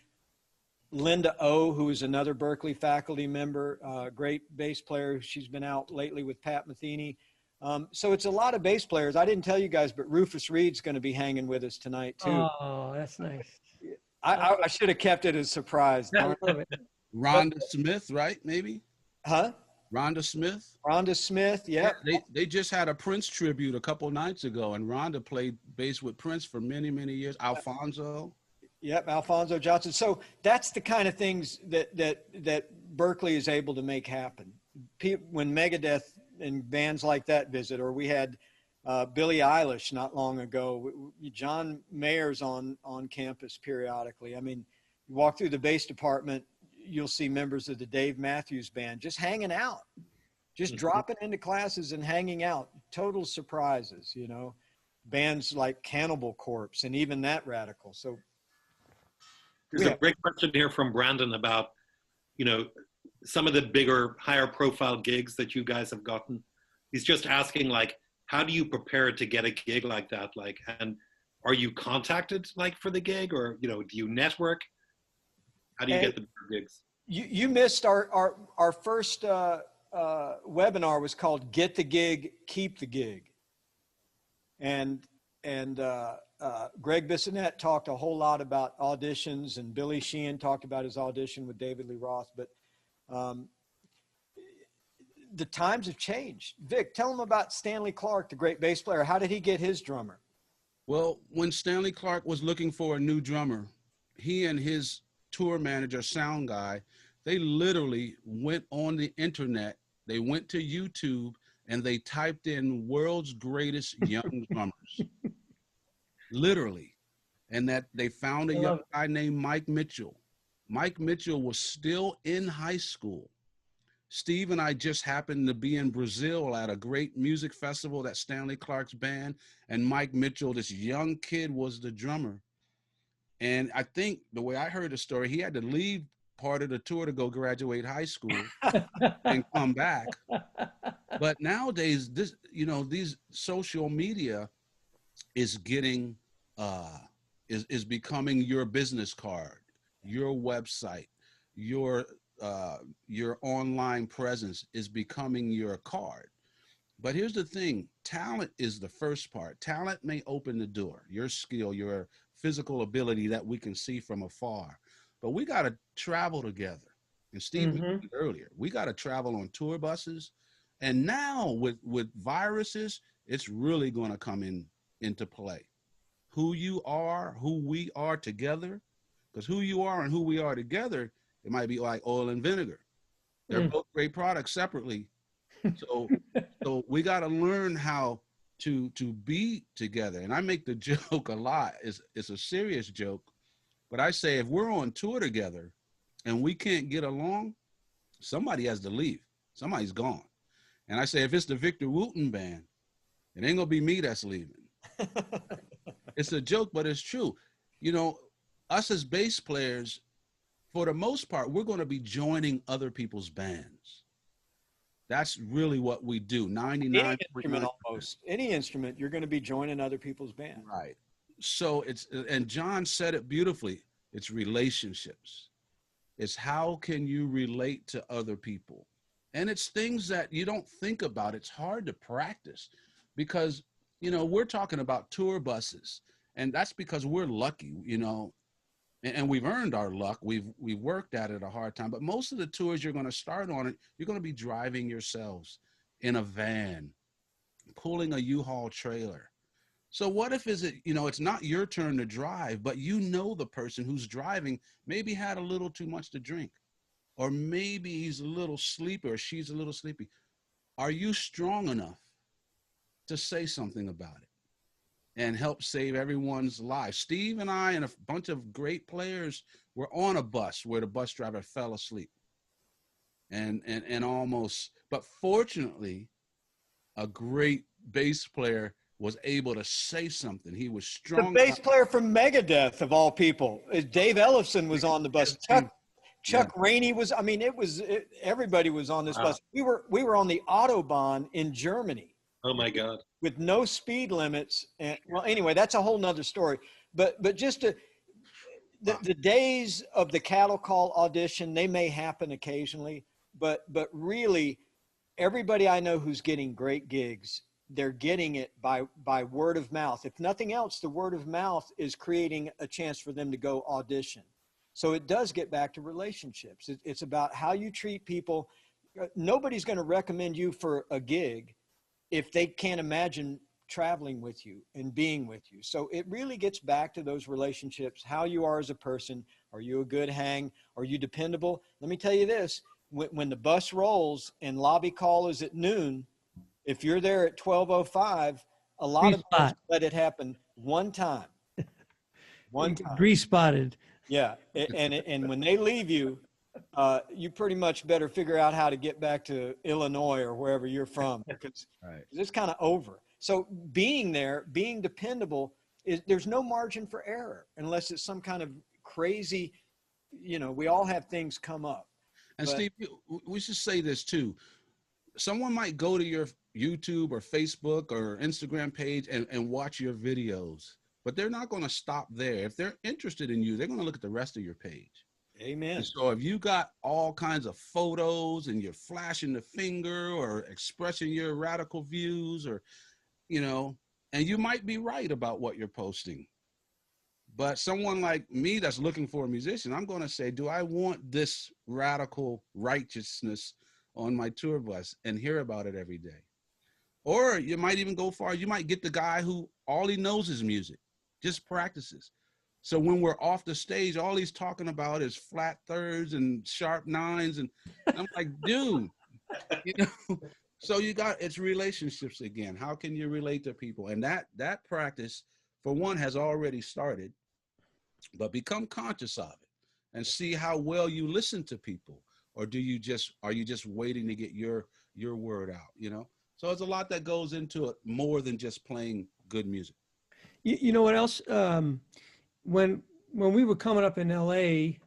Linda O, who is another Berklee faculty member, great bass player. She's been out lately with Pat Metheny. So it's a lot of bass players. I didn't tell you guys, but Rufus Reed's going to be hanging with us tonight too. Oh, that's nice. I should have kept it as a surprise. I love it. Rhonda Smith, right? Maybe. Huh? Rhonda Smith. Rhonda Smith, yeah. They just had a Prince tribute a couple nights ago, and Rhonda played bass with Prince for many, many years. Alfonso. Yep, Alfonso Johnson. So that's the kind of things that Berklee is able to make happen. When Megadeth and bands like that visit, or we had Billie Eilish not long ago. John Mayer's on campus periodically. I mean, you walk through the bass department, you'll see members of the Dave Matthews Band just hanging out, just dropping into classes and hanging out. Total surprises, you know. Bands like Cannibal Corpse, and even that radical. So there's a great question here from Brandon about, you know, some of the bigger, higher profile gigs that you guys have gotten. He's just asking, like, how do you prepare to get a gig like that? Like, and are you contacted like for the gig, or, you know, do you network? How do you get the gigs? You missed our first webinar was called "Get the Gig, Keep the Gig," and Greg Bissonette talked a whole lot about auditions, and Billy Sheehan talked about his audition with David Lee Roth. But the times have changed. Vic, tell him about Stanley Clarke, the great bass player. How did he get his drummer? Well, when Stanley Clarke was looking for a new drummer, he and his tour manager, sound guy, they literally went on the internet. They went to YouTube and they typed in world's greatest young drummers. Literally. And that they found a young guy named Mike Mitchell. Mike Mitchell was still in high school. Steve and I just happened to be in Brazil at a great music festival, that Stanley Clarke's band, and Mike Mitchell, this young kid, was the drummer. And I think the way I heard the story, he had to leave part of the tour to go graduate high school and come back. But nowadays, this, you know, these social media is getting, is becoming your business card, your website, your online presence is becoming your card. But here's the thing, talent is the first part. Talent may open the door, your skill, your physical ability that we can see from afar. But we got to travel together. And Steve mentioned earlier, we got to travel on tour buses. And now with viruses, it's really going to come into play. Who you are, who we are together, because who you are and who we are together, it might be like oil and vinegar. They're both great products separately. So we got to learn how to be together. And I make the joke a lot. It's a serious joke. But I say, if we're on tour together and we can't get along, somebody has to leave. Somebody's gone. And I say, if it's the Victor Wooten band, it ain't going to be me that's leaving. It's a joke, but it's true. You know, us as bass players, for the most part, we're going to be joining other people's bands. That's really what we do. 99%. Any instrument, almost any instrument, you're going to be joining other people's band. Right. So and John said it beautifully. It's relationships. It's how can you relate to other people? And it's things that you don't think about. It's hard to practice because, you know, we're talking about tour buses, and that's because we're lucky, you know, and we've earned our luck. We've worked at it a hard time, but most of the tours you're going to start on it, you're going to be driving yourselves in a van, pulling a U-Haul trailer. So what if it's not your turn to drive, but you know the person who's driving maybe had a little too much to drink, or maybe he's a little sleepy or she's a little sleepy. Are you strong enough to say something about it? and help save everyone's life. Steve and I and a bunch of great players were on a bus where the bus driver fell asleep and almost, but fortunately, a great bass player was able to say something. He was The strong bass enough. player from Megadeth, of all people, Dave Ellefson, was on the bus. Chuck Rainey was. I mean, everybody was on this bus. We were on the Autobahn in Germany. Oh my God! With no speed limits. And well, anyway, that's a whole nother story. But just the days of the cattle call audition, they may happen occasionally, but really, everybody I know who's getting great gigs, they're getting it by word of mouth. If nothing else, the word of mouth is creating a chance for them to go audition. So it does get back to relationships. It's about how you treat people. Nobody's going to recommend you for a gig if they can't imagine traveling with you and being with you. So it really gets back to those relationships, how you are as a person. Are you a good hang? Are you dependable? Let me tell you this, when the bus rolls and lobby call is at noon, if you're there at 12:05, a lot of us let it happen one time. One time. Grease spotted. Yeah, and when they leave you, you pretty much better figure out how to get back to Illinois or wherever you're from, because it's kind of over. So being there, being dependable, there's no margin for error unless it's some kind of crazy, we all have things come up. And Steve, we should say this too. Someone might go to your YouTube or Facebook or Instagram page and watch your videos, but they're not going to stop there. If they're interested in you, they're going to look at the rest of your page. Amen. And so if you got all kinds of photos and you're flashing the finger or expressing your radical views or, and you might be right about what you're posting. But someone like me that's looking for a musician, I'm going to say, do I want this radical righteousness on my tour bus and hear about it every day? Or you might even go far. You might get the guy who all he knows is music, just practices. So when we're off the stage, all he's talking about is flat thirds and sharp nines. And I'm like, dude, so it's relationships again. How can you relate to people? And that practice, for one, has already started, but become conscious of it and see how well you listen to people. Or are you just waiting to get your word out, So there's a lot that goes into it more than just playing good music. You know what else? When we were coming up in LA,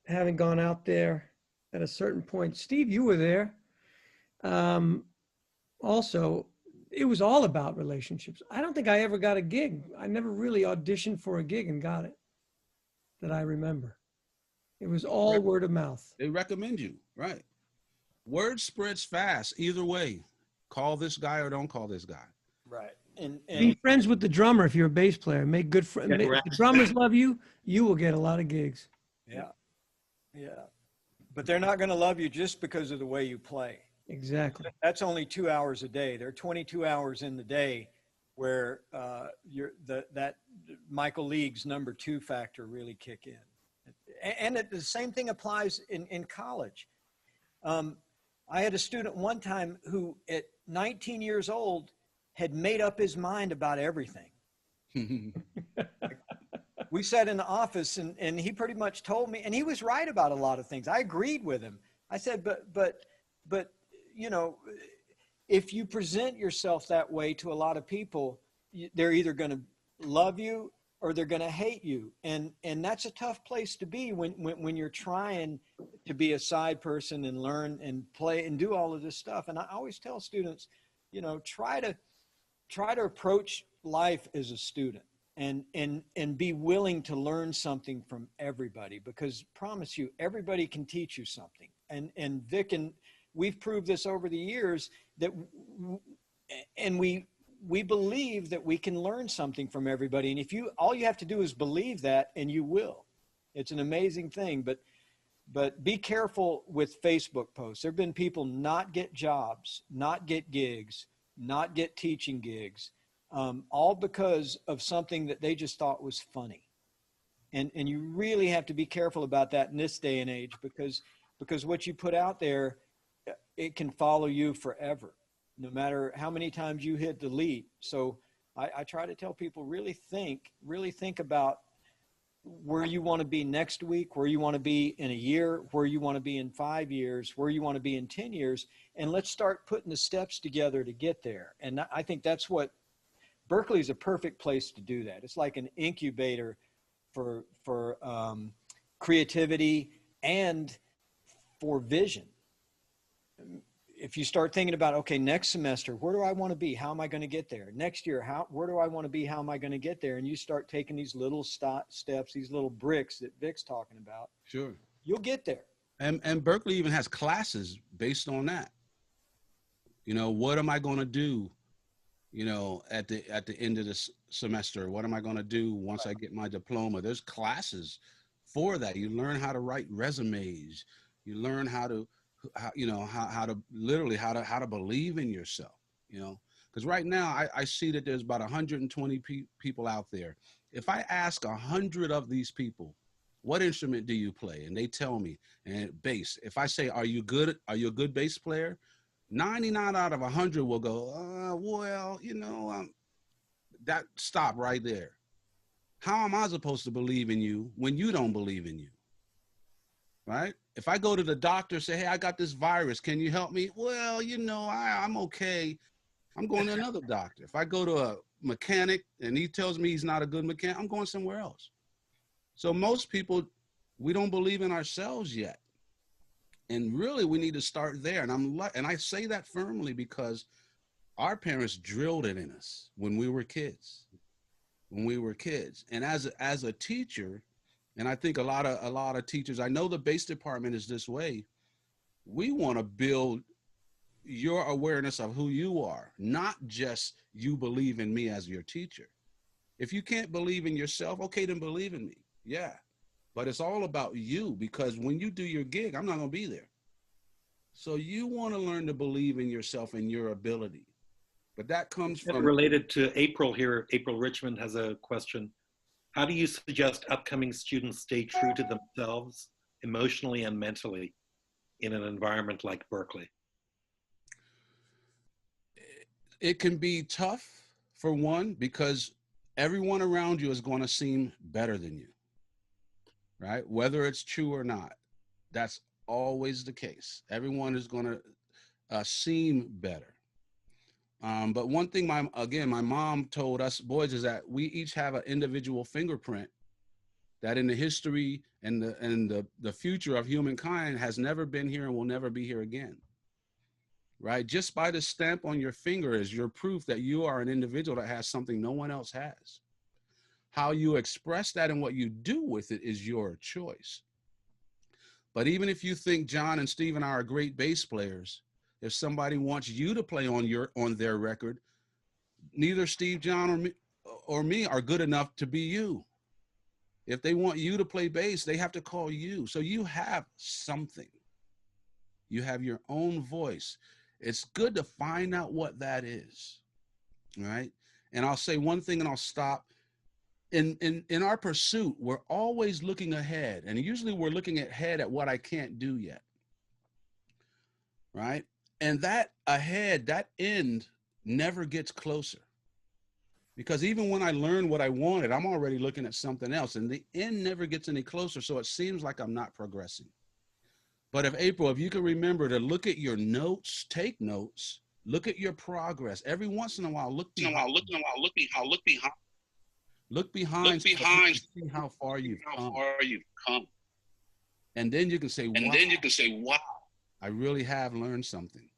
having gone out there at a certain point, Steve, you were there. Also, it was all about relationships. I don't think I ever got a gig. I never really auditioned for a gig and got it, that I remember. It was all word of mouth. They recommend you, right? Word spreads fast either way. Call this guy or don't call this guy. Right. And be friends with the drummer if you're a bass player. Make good friends. If the drummers love you, you will get a lot of gigs. Yeah. But they're not going to love you just because of the way you play. Exactly. That's only 2 hours a day. There are 22 hours in the day where that Michael League's number 2 factor really kick in. And the same thing applies in college. I had a student one time who at 19 years old had made up his mind about everything. We sat in the office and he pretty much told me, and he was right about a lot of things. I agreed with him. I said, but if you present yourself that way to a lot of people, they're either going to love you or they're going to hate you. And that's a tough place to be when you're trying to be a side person and learn and play and do all of this stuff. And I always tell students, try to approach life as a student and be willing to learn something from everybody, because promise you, everybody can teach you something. And Vic, and we've proved this over the years that, and we believe that we can learn something from everybody. And all you have to do is believe that, and you will. It's an amazing thing, but be careful with Facebook posts. There've been people not get jobs, not get gigs, not get teaching gigs, all because of something that they just thought was funny. And you really have to be careful about that in this day and age, because what you put out there, it can follow you forever, no matter how many times you hit delete. So I try to tell people really think about where you want to be next week, where you want to be in a year, where you want to be in 5 years, where you want to be in 10 years, and let's start putting the steps together to get there. And I think that's what Berklee is a perfect place to do that. It's like an incubator for creativity and for vision. If you start thinking about, okay, next semester, where do I want to be? How am I going to get there? Next year, where do I want to be? How am I going to get there? And you start taking these little steps, these little bricks that Vic's talking about. Sure. You'll get there. And Berklee even has classes based on that. You know, what am I going to do, you know, at the end of the semester? What am I going to do once I get my diploma? There's classes for that. You learn how to write resumes. You learn how to literally how to believe in yourself, you know, because right now I see that there's about 120 people out there. If I ask 100 of these people, what instrument do you play? And they tell me, and bass. If I say, are you good? Are you a good bass player? 99 out of 100 will go, well, you know, that stop right there. How am I supposed to believe in you when you don't believe in you? Right? If I go to the doctor, say, hey, I got this virus, can you help me? Well, you know, I'm okay. I'm going to another doctor. If I go to a mechanic and he tells me he's not a good mechanic, I'm going somewhere else. So most people, we don't believe in ourselves yet. And really, we need to start there. And I say that firmly because our parents drilled it in us when we were kids. And as a teacher, and I think a lot of teachers, I know the bass department is this way. We want to build your awareness of who you are, not just you believe in me as your teacher. If you can't believe in yourself, okay, then believe in me. Yeah. But it's all about you, because when you do your gig, I'm not going to be there. So you want to learn to believe in yourself and your ability. But that comes from... Related to April here, April Richmond has a question. How do you suggest upcoming students stay true to themselves emotionally and mentally in an environment like Berklee? It can be tough, for one, because everyone around you is going to seem better than you, right? Whether it's true or not, that's always the case. Everyone is going to seem better. But one thing, my mom told us boys is that we each have an individual fingerprint that in the history and the future of humankind has never been here and will never be here again. Right? Just by the stamp on your finger is your proof that you are an individual that has something no one else has. How you express that and what you do with it is your choice. But even if you think John and Steve and I are great bass players, if somebody wants you to play on their record, neither Steve, John, or me are good enough to be you. If they want you to play bass, they have to call you. So you have something. You have your own voice. It's good to find out what that is, right? And I'll say one thing and I'll stop. In our pursuit, we're always looking ahead. And usually we're looking ahead at what I can't do yet, right? And that ahead, that end never gets closer. Because even when I learn what I wanted, I'm already looking at something else. And the end never gets any closer. So it seems like I'm not progressing. But if you can remember to look at your notes, take notes, look at your progress. Every once in a while, look behind. Look behind. See how far you've come. And then you can say, wow. I really have learned something.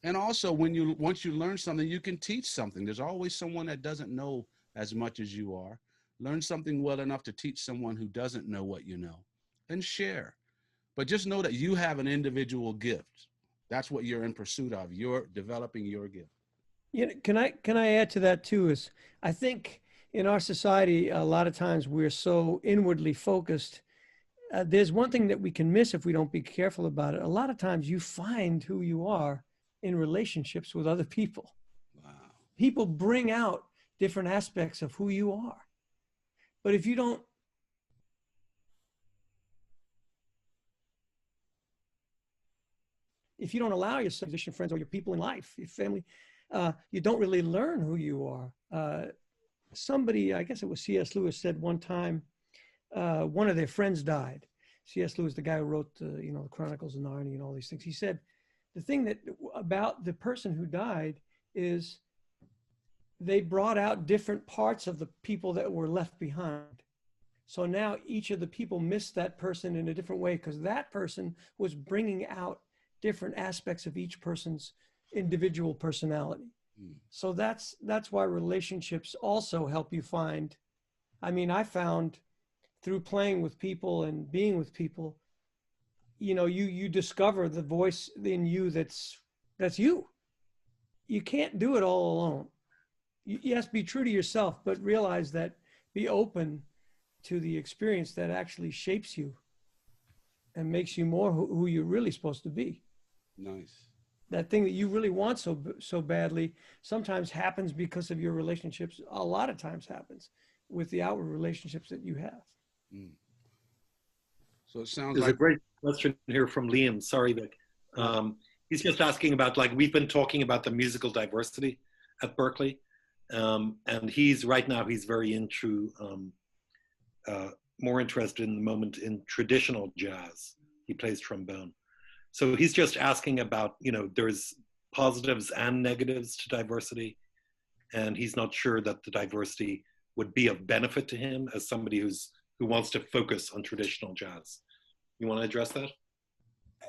And also, once you learn something, you can teach something. There's always someone that doesn't know as much as you are. Learn something well enough to teach someone who doesn't know what you know, and share. But just know that you have an individual gift. That's what you're in pursuit of. You're developing your gift. You know, can I add to that too? Is I think in our society, a lot of times we're so inwardly focused. There's one thing that we can miss if we don't be careful about it. A lot of times you find who you are in relationships with other people. Wow. People bring out different aspects of who you are. But if you don't allow yourself, musician friends or your people in life, your family, you don't really learn who you are. somebody, I guess it was C.S. Lewis, said one time, one of their friends died. C.S. Lewis, the guy who wrote the Chronicles of Narnia and all these things. He said the thing that about the person who died is they brought out different parts of the people that were left behind. So now each of the people missed that person in a different way because that person was bringing out different aspects of each person's individual personality. So that's why relationships also help you find. I mean, I found through playing with people and being with people, you discover the voice in you that's you. You can't do it all alone. Yes, be true to yourself, but realize that, be open to the experience that actually shapes you and makes you more who you're really supposed to be. Nice. That thing that you really want so badly sometimes happens because of your relationships. A lot of times happens with the outward relationships that you have. So it sounds There's like a great question here from Liam. Sorry, Vic. He's just asking about, like, we've been talking about the musical diversity at Berklee, and he's very into more interested in the moment in traditional jazz. He plays trombone. So he's just asking about, there's positives and negatives to diversity, and he's not sure that the diversity would be of benefit to him as somebody who wants to focus on traditional jazz. You want to address that?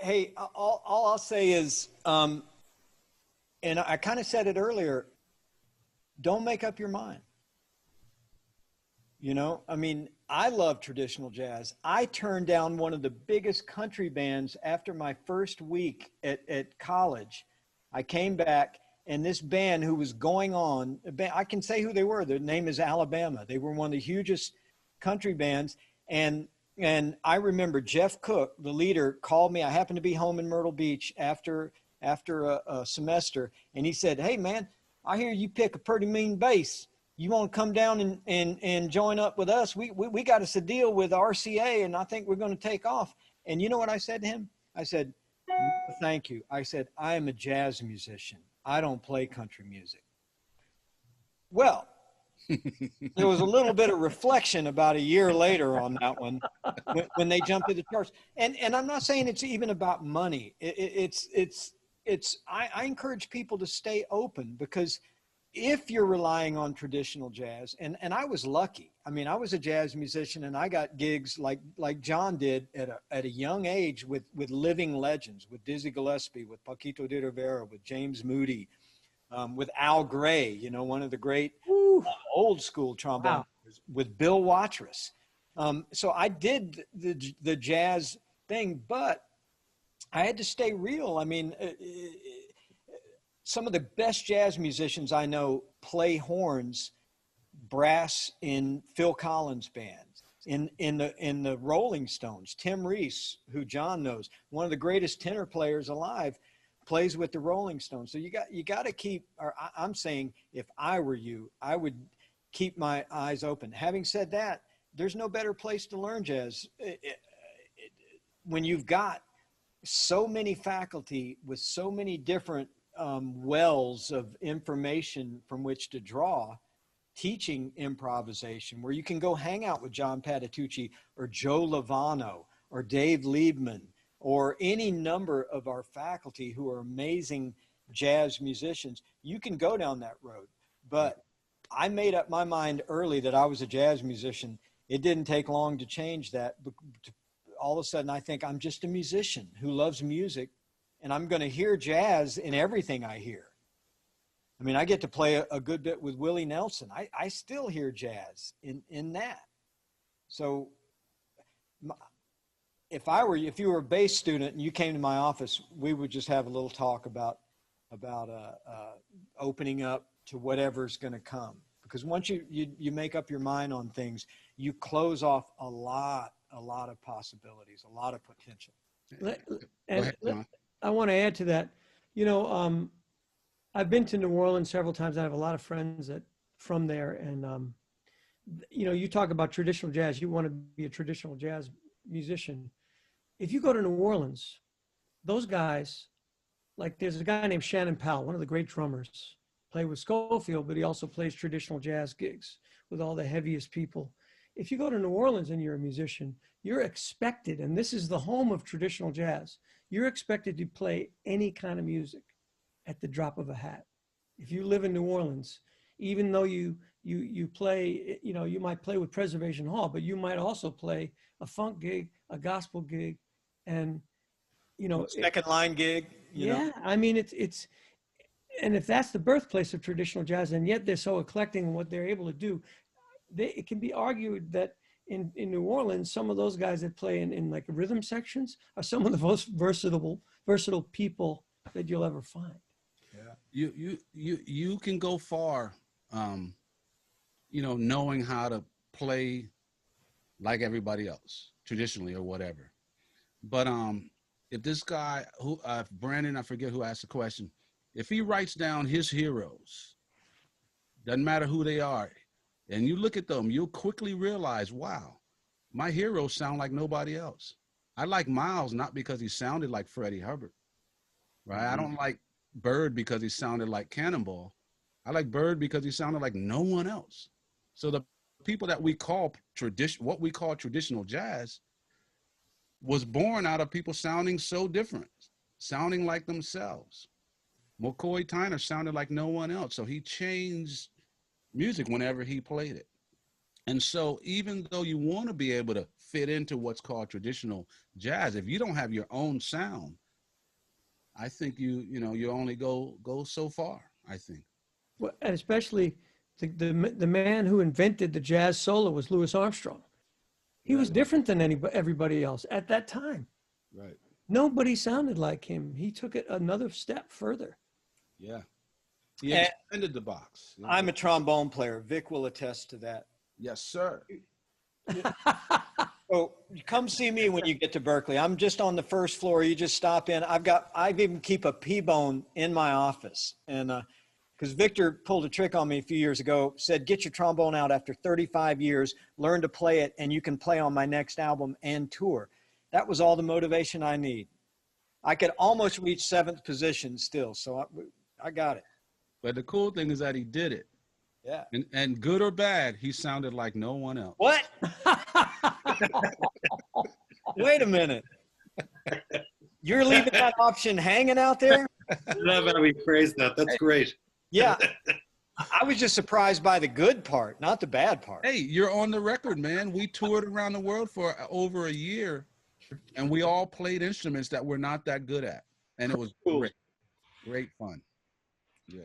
Hey, all I'll say is, and I kind of said it earlier, don't make up your mind. I mean, I love traditional jazz. I turned down one of the biggest country bands after my first week at college. I came back, and this band who was going on, I can say who they were. Their name is Alabama. They were one of the hugest country bands. And I remember Jeff Cook, the leader, called me. I happened to be home in Myrtle Beach after a semester. And he said, "Hey, man, I hear you pick a pretty mean bass. You want to come down and join up with us? We got us a deal with RCA, and I think we're going to take off." And you know what I said to him? I said, "No, thank you." I said, "I am a jazz musician. I don't play country music." Well, there was a little bit of reflection about a year later on that one when they jumped to the charts. And I'm not saying it's even about money. I encourage people to stay open, because if you're relying on traditional jazz, and I was lucky. I mean, I was a jazz musician, and I got gigs like John did at a young age with living legends, with Dizzy Gillespie, with Paquito de Rivera, with James Moody, with Al Gray, one of the great old school trombone, with Bill Watrous. So I did the jazz thing, but I had to stay real. I mean, some of the best jazz musicians I know play horns, brass in Phil Collins bands, in the Rolling Stones. Tim Reese, who John knows, one of the greatest tenor players alive, plays with the Rolling Stones. So you got to keep, or I'm saying, if I were you, I would keep my eyes open. Having said that, there's no better place to learn jazz when you've got so many faculty with so many different wells of information from which to draw, teaching improvisation, where you can go hang out with John Patitucci or Joe Lovano or Dave Liebman or any number of our faculty who are amazing jazz musicians. You can go down that road. But I made up my mind early that I was a jazz musician. It didn't take long to change that. All of a sudden, I think I'm just a musician who loves music, and I'm going to hear jazz in everything I hear. I mean, I get to play a good bit with Willie Nelson. I still hear jazz in that. So if you were a bass student and you came to my office, we would just have a little talk about opening up to whatever's going to come. Because once you make up your mind on things, you close off a lot of possibilities, a lot of potential. I want to add to that. I've been to New Orleans several times. I have a lot of friends from there, and you talk about traditional jazz. You want to be a traditional jazz musician. If you go to New Orleans, those guys, like there's a guy named Shannon Powell, one of the great drummers. play with Schofield, but he also plays traditional jazz gigs with all the heaviest people. If you go to New Orleans and you're a musician, you're expected, and this is the home of traditional jazz, you're expected to play any kind of music at the drop of a hat. If you live in New Orleans, even though you play, you know, you might play with Preservation Hall, but you might also play a funk gig, a gospel gig, and you know, second line gig. You know? I mean, it's, and if that's the birthplace of traditional jazz, and yet they're so eclectic in what they're able to do, it can be argued that in New Orleans, some of those guys that play in like rhythm sections are some of the most versatile people that you'll ever find. Yeah. You can go far, you know, knowing how to play like everybody else traditionally or whatever. But if this guy who Brandon, I forget who asked the question, if he writes down his heroes, doesn't matter who they are, and you look at them, you'll quickly realize, wow, my heroes sound like nobody else. I like Miles not because he sounded like Freddie Hubbard, right? Mm-hmm. I don't like Bird because he sounded like Cannonball. I like Bird because he sounded like no one else. So the people that we call what we call traditional jazz was born out of people sounding so different, sounding like themselves. McCoy Tyner sounded like no one else, so he changed music whenever he played it. And so even though you want to be able to fit into what's called traditional jazz, if you don't have your own sound, I think you only go so far, I think. Well, and especially the man who invented the jazz solo was Louis Armstrong. He was different than everybody else at that time. Right. Nobody sounded like him. He took it another step further. Yeah. He expanded the box. Yeah. I'm a trombone player. Vic will attest to that. Yes, sir. So come see me when you get to Berklee. I'm just on the first floor. You just stop in. I even keep a P-bone in my office. And because Victor pulled a trick on me a few years ago, said, get your trombone out after 35 years, learn to play it, and you can play on my next album and tour. That was all the motivation I need. I could almost reach 7th position still, so I got it. But the cool thing is that he did it. Yeah. And good or bad, he sounded like no one else. What? Wait a minute. You're leaving that option hanging out there? I love how we phrased that. That's great. Yeah. I was just surprised by the good part, not the bad part. Hey, you're on the record, man. We toured around the world for over a year, and we all played instruments that we're not that good at. And it was cool. Great fun. Yeah.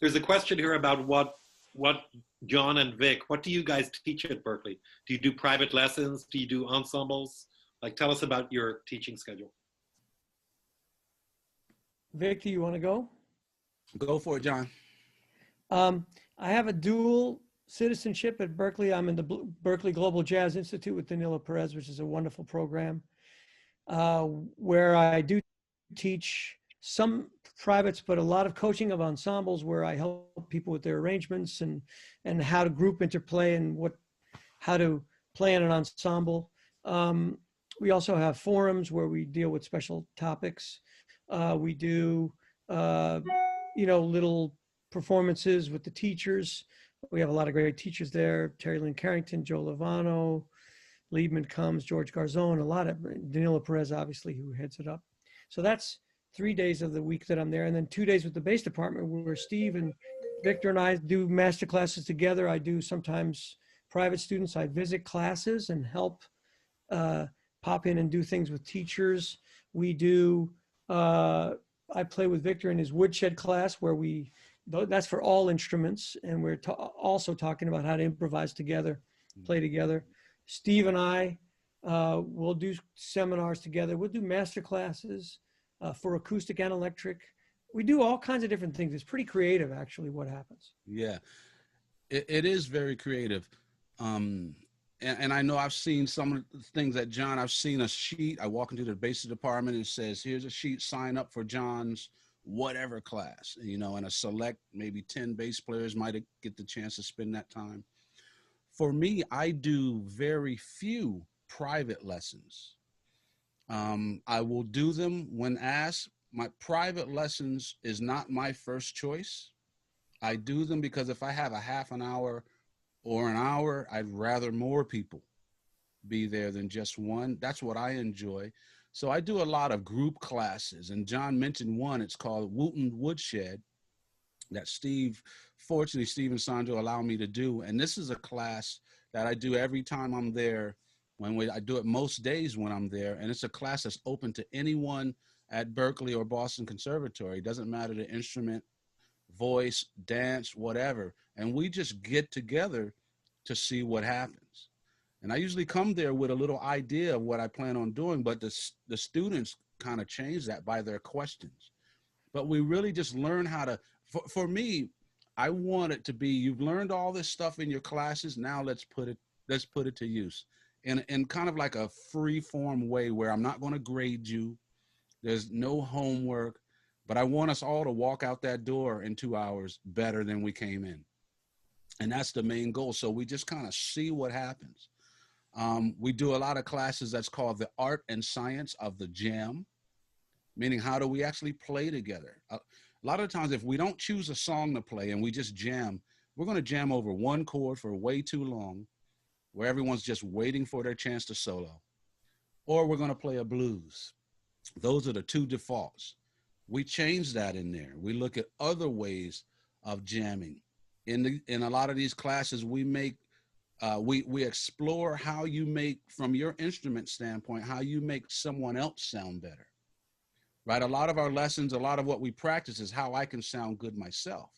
There's a question here about what John and Vic, what do you guys teach at Berklee? Do you do private lessons? Do you do ensembles? Like, tell us about your teaching schedule. Vic, do you want to go? Go for it, John. I have a dual citizenship at Berklee. I'm in the Berklee Global Jazz Institute with Danilo Perez, which is a wonderful program, where I do teach some privates, but a lot of coaching of ensembles where I help people with their arrangements and how to group interplay and how to play in an ensemble. We also have forums where we deal with special topics. We do, little performances with the teachers. We have a lot of great teachers there. Terry Lynn Carrington, Joe Lovano, Liebman Combs, George Garzone, a lot of Danilo Perez, obviously, who heads it up. So that's 3 days of the week that I'm there. And then 2 days with the bass department where Steve and Victor and I do master classes together. I do sometimes private students. I visit classes and help pop in and do things with teachers. We do, I play with Victor in his woodshed class where that's for all instruments. And we're also talking about how to improvise together, play together. Steve and I will do seminars together. We'll do master classes for acoustic and electric. We do all kinds of different things. It's pretty creative, actually, what happens. Yeah, it is very creative. And I know I've seen some of the things that John, I've seen a sheet. I walk into the bass department and it says, here's a sheet, sign up for John's whatever class, and a select maybe 10 bass players might get the chance to spend that time. For me, I do very few private lessons. I will do them when asked. My private lessons is not my first choice. I do them because if I have a half an hour or an hour, I'd rather more people be there than just one. That's what I enjoy. So I do a lot of group classes, and John mentioned one. It's called Wooten Woodshed that fortunately, Steve and Sandro allow me to do. And this is a class that I do every time I'm there. I do it most days when I'm there, and it's a class that's open to anyone at Berklee or Boston Conservatory. It doesn't matter the instrument, voice, dance, whatever. And we just get together to see what happens. And I usually come there with a little idea of what I plan on doing, but the students kind of change that by their questions. But we really just learn how to, for me, I want it to be, you've learned all this stuff in your classes, now let's put it to use in kind of like a free form way where I'm not going to grade you. There's no homework, but I want us all to walk out that door in 2 hours better than we came in. And that's the main goal. So we just kind of see what happens. We do a lot of classes that's called the art and science of the jam, meaning how do we actually play together? A lot of times if we don't choose a song to play and we just jam, we're going to jam over one chord for way too long where everyone's just waiting for their chance to solo, or we're going to play a blues. Those are the two defaults. We change that in there. We look at other ways of jamming. In a lot of these classes, we explore how you make, from your instrument standpoint, how you make someone else sound better, right? A lot of our lessons, a lot of what we practice is how I can sound good myself.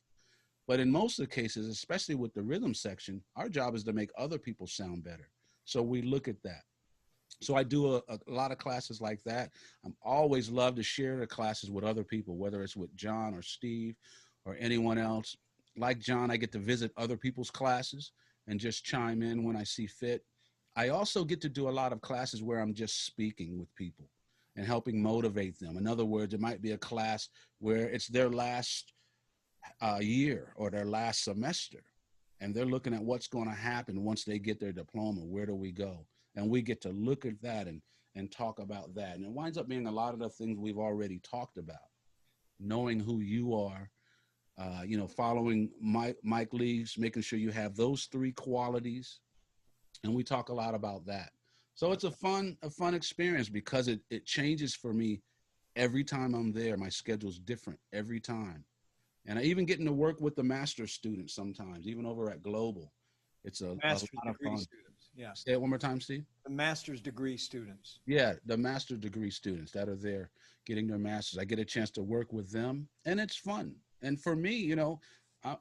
But in most of the cases, especially with the rhythm section, our job is to make other people sound better. So we look at that. So I do a lot of classes like that. I'm always love to share the classes with other people, whether it's with John or Steve or anyone else. Like John, I get to visit other people's classes and just chime in when I see fit. I also get to do a lot of classes where I'm just speaking with people and helping motivate them. In other words, it might be a class where it's their last year or their last semester, and they're looking at what's going to happen once they get their diploma. Where do we go? And we get to look at that and talk about that. And it winds up being a lot of the things we've already talked about, knowing who you are, following Mike Lee's, making sure you have those three qualities. And we talk a lot about that. So it's a fun experience because it changes for me every time I'm there. My schedule's different every time. And I even getting to work with the master's students sometimes, even over at Global. It's a lot of fun. Students. Yeah. Say it one more time, Steve. The master's degree students. Yeah, the master's degree students that are there getting their masters. I get a chance to work with them, and it's fun. And for me,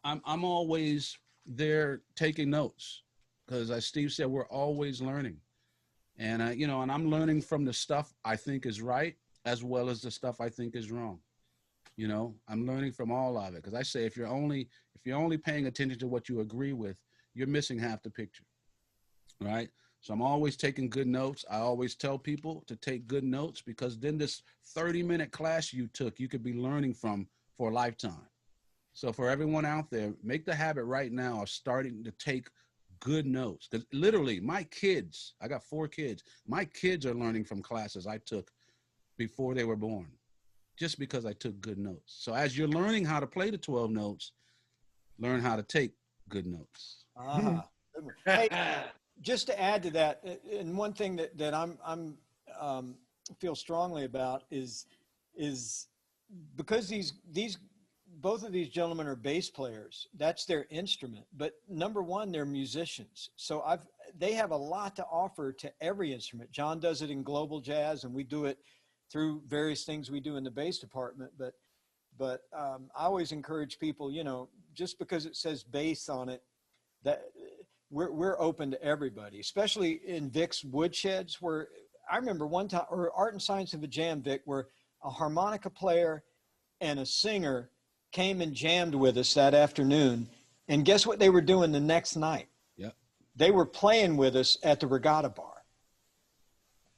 I'm always there taking notes because, as Steve said, we're always learning. And and I'm learning from the stuff I think is right as well as the stuff I think is wrong. I'm learning from all of it because I say if you're only paying attention to what you agree with, you're missing half the picture, right? So I'm always taking good notes. I always tell people to take good notes because then this 30-minute class you took, you could be learning from for a lifetime. So for everyone out there, make the habit right now of starting to take good notes. Because literally my kids, I got 4 kids, my kids are learning from classes I took before they were born, just because I took good notes. So as you're learning how to play the 12 notes, learn how to take good notes. Hey, just to add to that, and one thing that I'm feel strongly about is because these both of these gentlemen are bass players. That's their instrument. But number one, they're musicians. So they have a lot to offer to every instrument. John does it in global jazz, and we do it through various things we do in the bass department. But I always encourage people, just because it says bass on it, that we're open to everybody, especially in Vic's Woodsheds, where I remember one time, or Art and Science of a Jam, Vic, where a harmonica player and a singer came and jammed with us that afternoon. And guess what they were doing the next night? Yeah. They were playing with us at the Regatta Bar.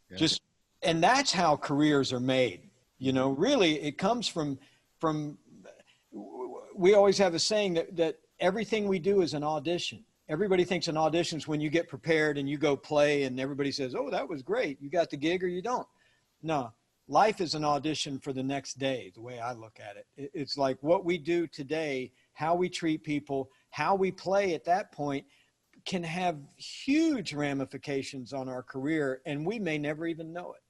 Yeah. And that's how careers are made. Really it comes from, we always have a saying that everything we do is an audition. Everybody thinks an audition is when you get prepared and you go play and everybody says, oh, that was great. You got the gig or you don't. No, life is an audition for the next day, the way I look at it. It's like what we do today how we treat people, how we play at that point can have huge ramifications on our career, and we may never even know it.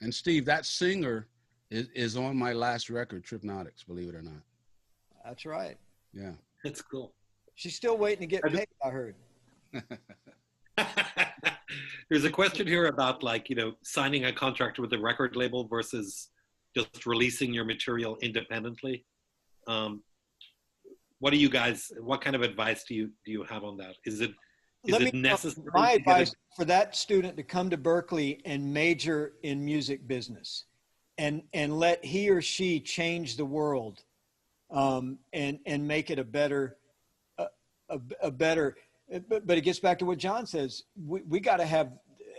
And Steve, that singer is on my last record, Tripnotics, believe it or not. That's right. Yeah. That's cool. She's still waiting to get paid, I heard. There's a question here about, like, signing a contract with a record label versus just releasing your material independently. What kind of advice do you have on that? Is it necessary? My advice for that student to come to Berklee and major in music business and let he or she change the world, and make it a better, but it gets back to what John says. We got to have,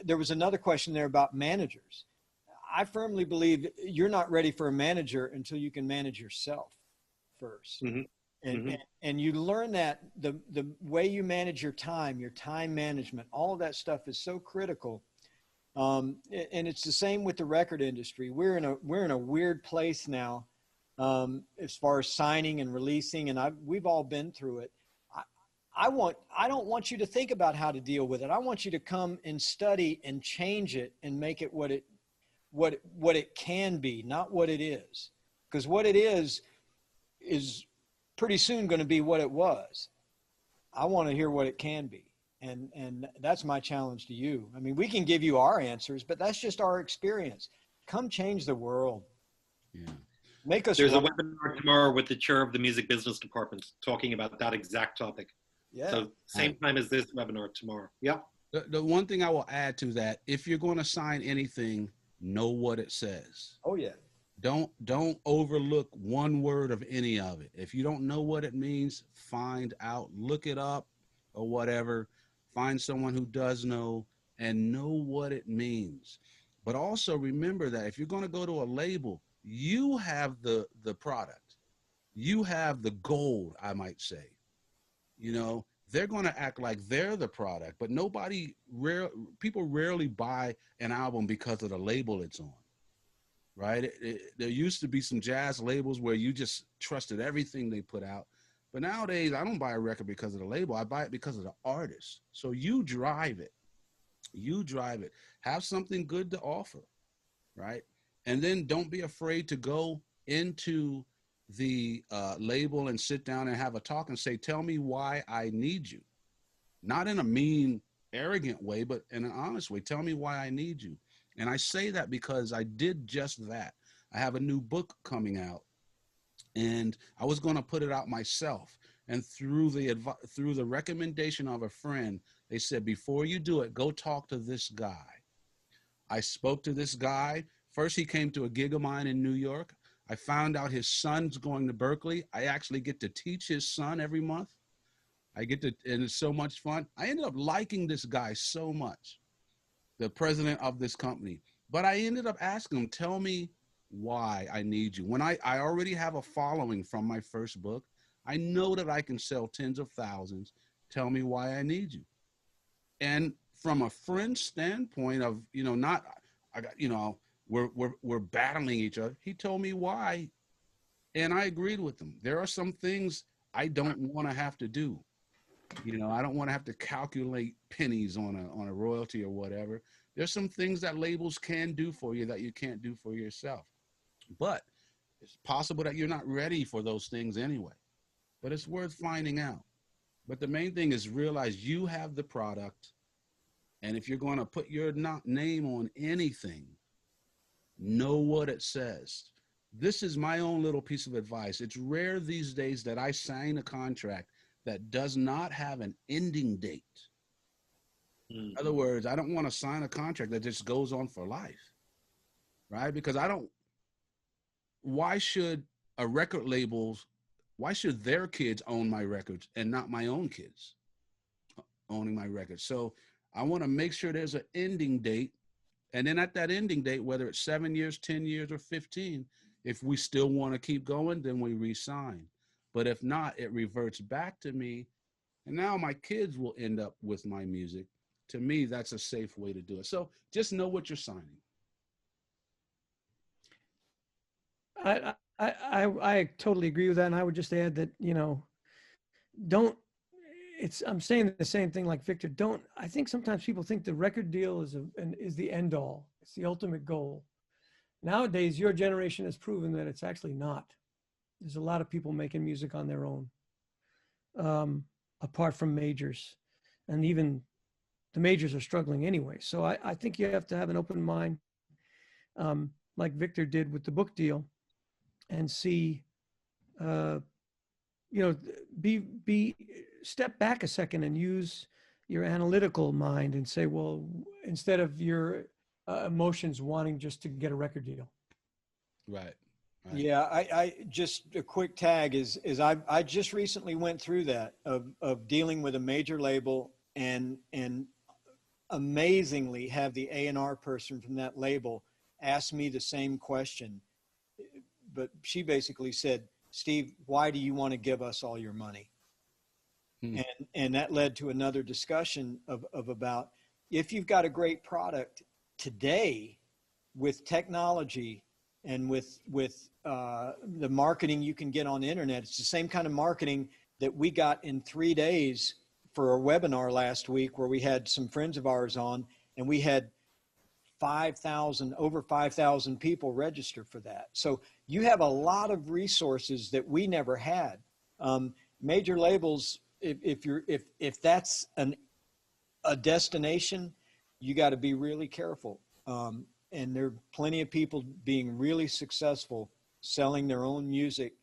there was another question there about managers. I firmly believe you're not ready for a manager until you can manage yourself first. Mm-hmm. And you learn that the way you manage your time management, all of that stuff is so critical. And it's the same with the record industry. We're in a weird place now, as far as signing and releasing, and we've all been through it. I don't want you to think about how to deal with it. I want you to come and study and change it and make it what it can be, not what it is. Because what it is pretty soon going to be what it was. I want to hear what it can be. And that's my challenge to you. I mean, we can give you our answers, but that's just our experience. Come change the world. Yeah. Make us. There's a webinar tomorrow with the chair of the music business department talking about that exact topic. Yeah. So same time as this webinar tomorrow. Yeah. The one thing I will add to that, if you're going to sign anything, know what it says. Oh yeah. Don't overlook one word of any of it. If you don't know what it means, find out, look it up or whatever. Find someone who does know and know what it means. But also remember that if you're going to go to a label, you have the product. You have the gold, I might say. They're going to act like they're the product, but people rarely buy an album because of the label it's on. Right? There used to be some jazz labels where you just trusted everything they put out. But nowadays, I don't buy a record because of the label. I buy it because of the artist. So you drive it. You drive it. Have something good to offer, right? And then don't be afraid to go into the label and sit down and have a talk and say, tell me why I need you. Not in a mean, arrogant way, but in an honest way. Tell me why I need you. And I say that because I did just that. I have a new book coming out, and I was going to put it out myself. And through the recommendation of a friend, they said, before you do it, go talk to this guy. I spoke to this guy. First, he came to a gig of mine in New York. I found out his son's going to Berklee. I actually get to teach his son every month. And it's so much fun. I ended up liking this guy so much, the president of this company. But I ended up asking him, tell me why I need you. When I already have a following from my first book, I know that I can sell tens of thousands. Tell me why I need you. And from a friend standpoint of, we're battling each other. He told me why, and I agreed with him. There are some things I don't want to have to do. I don't want to have to calculate pennies on a royalty or whatever. There's some things that labels can do for you that you can't do for yourself. But it's possible that you're not ready for those things anyway. But it's worth finding out. But the main thing is realize you have the product. And if you're going to put your name on anything, know what it says. This is my own little piece of advice. It's rare these days that I sign a contract that does not have an ending date. In other words, I don't want to sign a contract that just goes on for life, right? Because why should their kids own my records and not my own kids owning my records? So I want to make sure there's an ending date. And then at that ending date, whether it's 7 years, 10 years, or 15, if we still want to keep going, then we re-sign. But if not, it reverts back to me. And now my kids will end up with my music. To me, that's a safe way to do it. So just know what you're signing. I totally agree with that. And I would just add that, don't, I'm saying the same thing like Victor. I think sometimes people think the record deal is the end all. It's the ultimate goal. Nowadays, your generation has proven that it's actually not. There's a lot of people making music on their own, apart from majors, and even the majors are struggling anyway. So I think you have to have an open mind, like Victor did with the book deal, and see, be step back a second and use your analytical mind and say, well, instead of your emotions wanting just to get a record deal. Right. Yeah, I just a quick tag is I just recently went through that of dealing with a major label and amazingly have the A&R person from that label ask me the same question, but she basically said, Steve, why do you want to give us all your money? And that led to another discussion of about, if you've got a great product today with technology and with the marketing you can get on the internet, it's the same kind of marketing that we got in 3 days for a webinar last week where we had some friends of ours on, and we had over 5,000 people register for that. So you have a lot of resources that we never had. Major labels, if that's a destination, you got to be really careful. And there are plenty of people being really successful selling their own music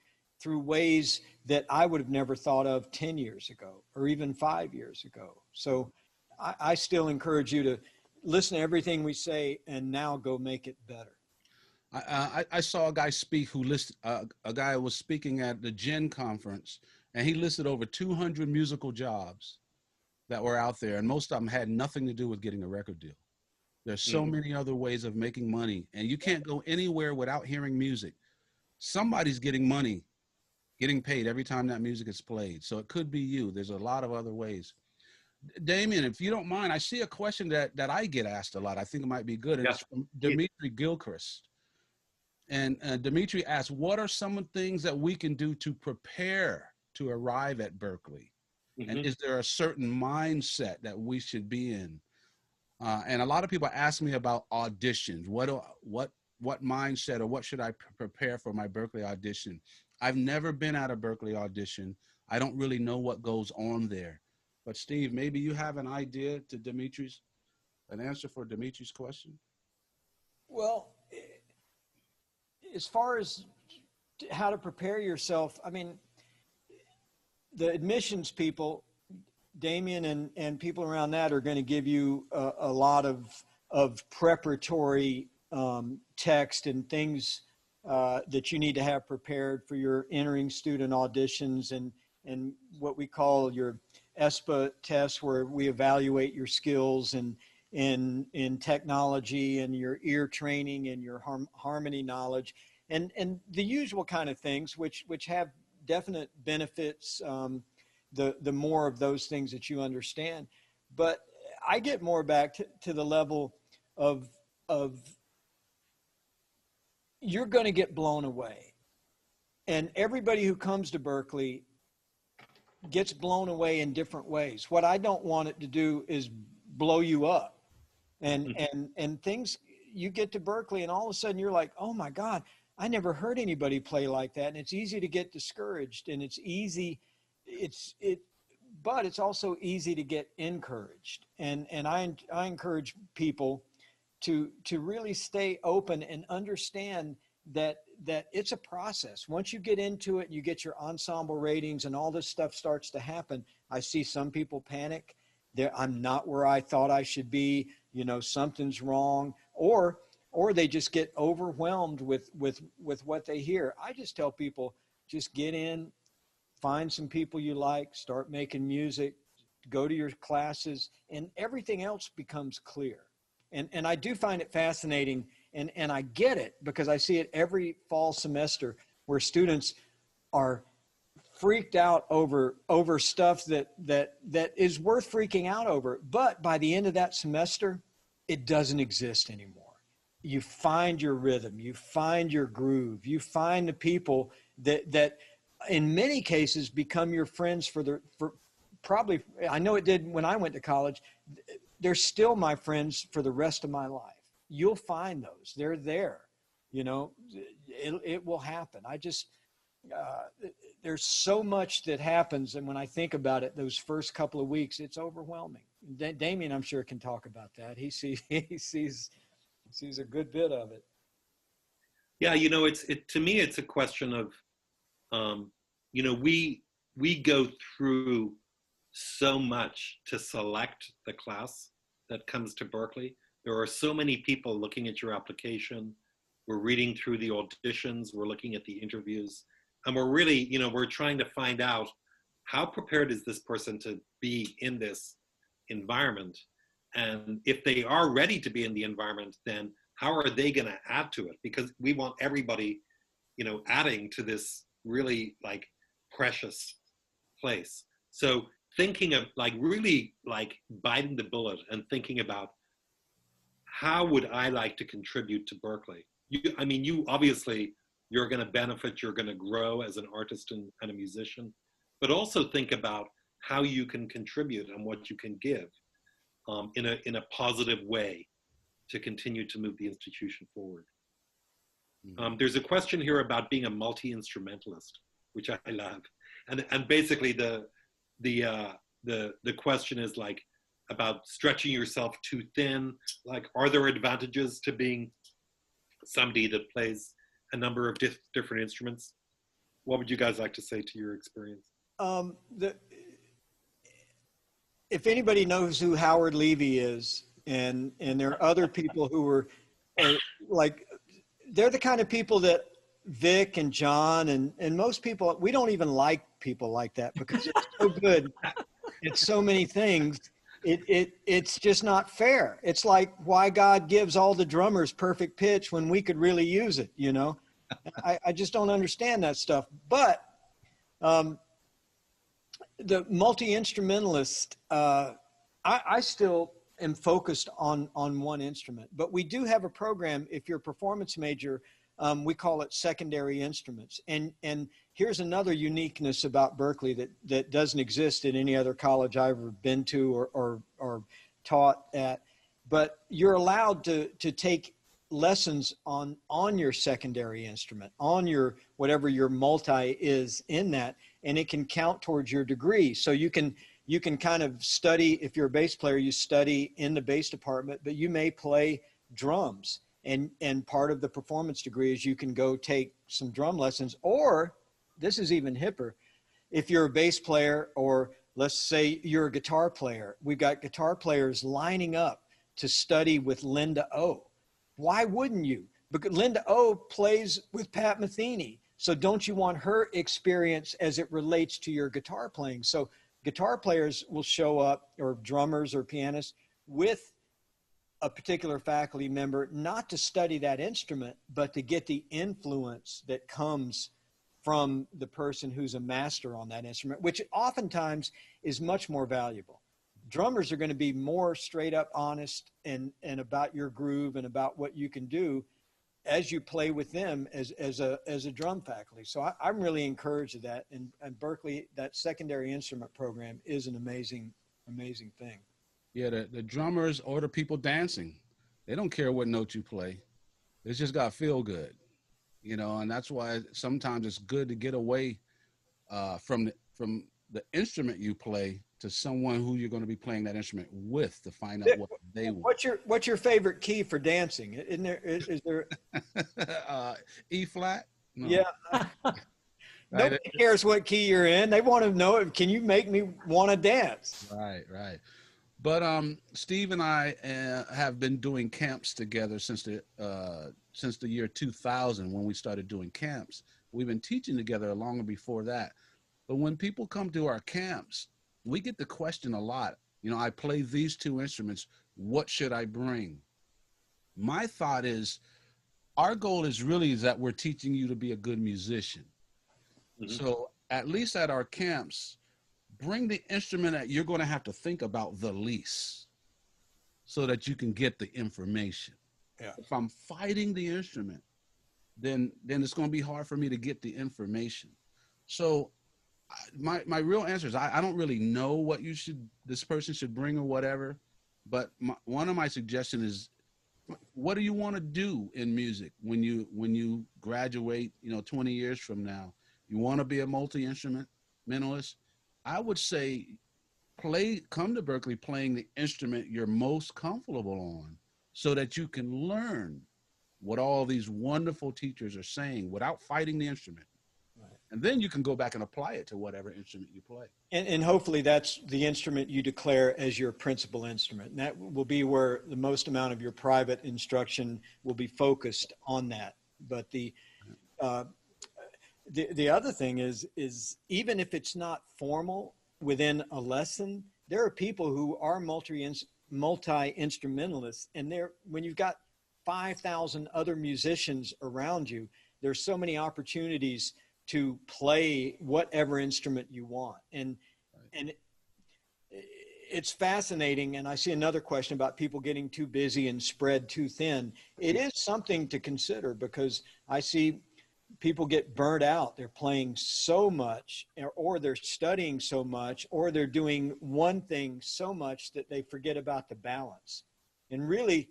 through ways that I would have never thought of 10 years ago or even 5 years ago. So I still encourage you to listen to everything we say and now go make it better. I saw a guy speak who listed, a guy was speaking at the Gen conference, and he listed over 200 musical jobs that were out there, and most of them had nothing to do with getting a record deal. There's so many other ways of making money, and you can't go anywhere without hearing music. Somebody's getting money, getting paid every time that music is played. So it could be you. There's a lot of other ways. Damien, if you don't mind, I see a question that I get asked a lot. I think it might be good. And it's from Dimitri Gilchrist. And Dimitri asks, what are some of the things that we can do to prepare to arrive at Berklee? And is there a certain mindset that we should be in? And a lot of people ask me about auditions. What mindset or what should I prepare for my Berklee audition? I've never been at a Berklee audition. I don't really know what goes on there. But Steve, maybe you have an idea to an answer for Dimitri's question? Well, as far as how to prepare yourself, I mean, the admissions people, Damien and people around that are going to give you a lot of preparatory text and things that you need to have prepared for your entering student auditions and what we call your ESPA tests, where we evaluate your skills in technology and your ear training and your harmony knowledge and the usual kind of things which have definite benefits the more of those things that you understand. But I get more back to the level of you're going to get blown away. And everybody who comes to Berklee gets blown away in different ways. What I don't want it to do is blow you up. And things, you get to Berklee and all of a sudden you're like, oh my God, I never heard anybody play like that. And it's easy to get discouraged, and but it's also easy to get encouraged. And I encourage people to really stay open and understand that it's a process. Once you get into it, you get your ensemble ratings and all this stuff starts to happen. I see some people panic. I'm not where I thought I should be. Something's wrong, or they just get overwhelmed with what they hear. I just tell people, just get in, find some people you like, start making music, go to your classes, and everything else becomes clear. And I do find it fascinating, and I get it because I see it every fall semester where students are freaked out over stuff that is worth freaking out over. But by the end of that semester, it doesn't exist anymore. You find your rhythm, you find your groove, you find the people that in many cases become your friends for probably, I know it did when I went to college. They're still my friends for the rest of my life. You'll find those. They're there. You know, it will happen. I just, there's so much that happens. And when I think about it, those first couple of weeks, it's overwhelming. Damien, I'm sure, can talk about that. He sees a good bit of it. Yeah, you know, to me, it's a question of, you know, we go through so much to select the class that comes to Berklee. There are so many people looking at your application. We're reading through the auditions. We're looking at the interviews. And we're really, you know, we're trying to find out how prepared is this person to be in this environment. And if they are ready to be in the environment, then how are they going to add to it? Because we want everybody, you know, adding to this really like precious place. So thinking of like really like biting the bullet and thinking about how would I like to contribute to Berklee? I mean, you obviously, you're going to benefit, you're going to grow as an artist and a musician, but also think about how you can contribute and what you can give in a positive way to continue to move the institution forward. There's a question here about being a multi-instrumentalist, which I love, and basically the question is like about stretching yourself too thin. Like, are there advantages to being somebody that plays a number of different instruments? What would you guys like to say to your experience? If anybody knows who Howard Levy is, and there are other people who are like, they're the kind of people that Vic and John and most people, we don't even like people like that because it's so good. It's so many things. It's just not fair. It's like why God gives all the drummers perfect pitch when we could really use it, you know? I just don't understand that stuff. But the multi-instrumentalist, I still am focused on one instrument, but we do have a program. If you're a performance major, we call it secondary instruments. And here's another uniqueness about Berklee that doesn't exist in any other college I've ever been to or taught at. But you're allowed to take lessons on your secondary instrument, on your whatever your multi is in that, and it can count towards your degree. So you can kind of study, if you're a bass player, you study in the bass department, but you may play drums. And part of the performance degree is you can go take some drum lessons, or this is even hipper. If you're a bass player, or let's say you're a guitar player, we've got guitar players lining up to study with Linda O. Why wouldn't you? Because Linda O plays with Pat Metheny. So don't you want her experience as it relates to your guitar playing? So guitar players will show up, or drummers or pianists, with a particular faculty member, not to study that instrument, but to get the influence that comes from the person who's a master on that instrument, which oftentimes is much more valuable. Drummers are going to be more straight up honest and about your groove and about what you can do as you play with them as a drum faculty. So I'm really encouraged of that. And Berklee, that secondary instrument program is an amazing, amazing thing. Yeah, the drummers or the people dancing, they don't care what note you play. It's just got to feel good, you know, and that's why sometimes it's good to get away from the instrument you play to someone who you're going to be playing that instrument with to find out what they want. What's your favorite key for dancing? Isn't there, is there? E flat? No. Yeah. Nobody cares what key you're in. They want to know, can you make me want to dance? Right. But Steve and I have been doing camps together since the year 2000 when we started doing camps. We've been teaching together longer before that. But when people come to our camps, we get the question a lot. You know, I play these two instruments. What should I bring? My thought is, our goal is that we're teaching you to be a good musician. Mm-hmm. So at least at our camps, bring the instrument that you're going to have to think about the least so that you can get the information. Yeah. If I'm fighting the instrument, then it's going to be hard for me to get the information. So my real answer is I don't really know what this person should bring or whatever, but one of my suggestions is, what do you want to do in music when you graduate, 20 years from now? You want to be a multi-instrumentalist? I would say come to Berklee playing the instrument you're most comfortable on, so that you can learn what all these wonderful teachers are saying without fighting the instrument. And then you can go back and apply it to whatever instrument you play. And hopefully that's the instrument you declare as your principal instrument. And that will be where the most amount of your private instruction will be focused on that. But the other thing is even if it's not formal within a lesson, there are people who are multi-instrumentalists, and when you've got 5,000 other musicians around you, there's so many opportunities to play whatever instrument you want. And it's fascinating. And I see another question about people getting too busy and spread too thin. It is something to consider, because I see people get burnt out. They're playing so much, or they're studying so much, or they're doing one thing so much that they forget about the balance. And really,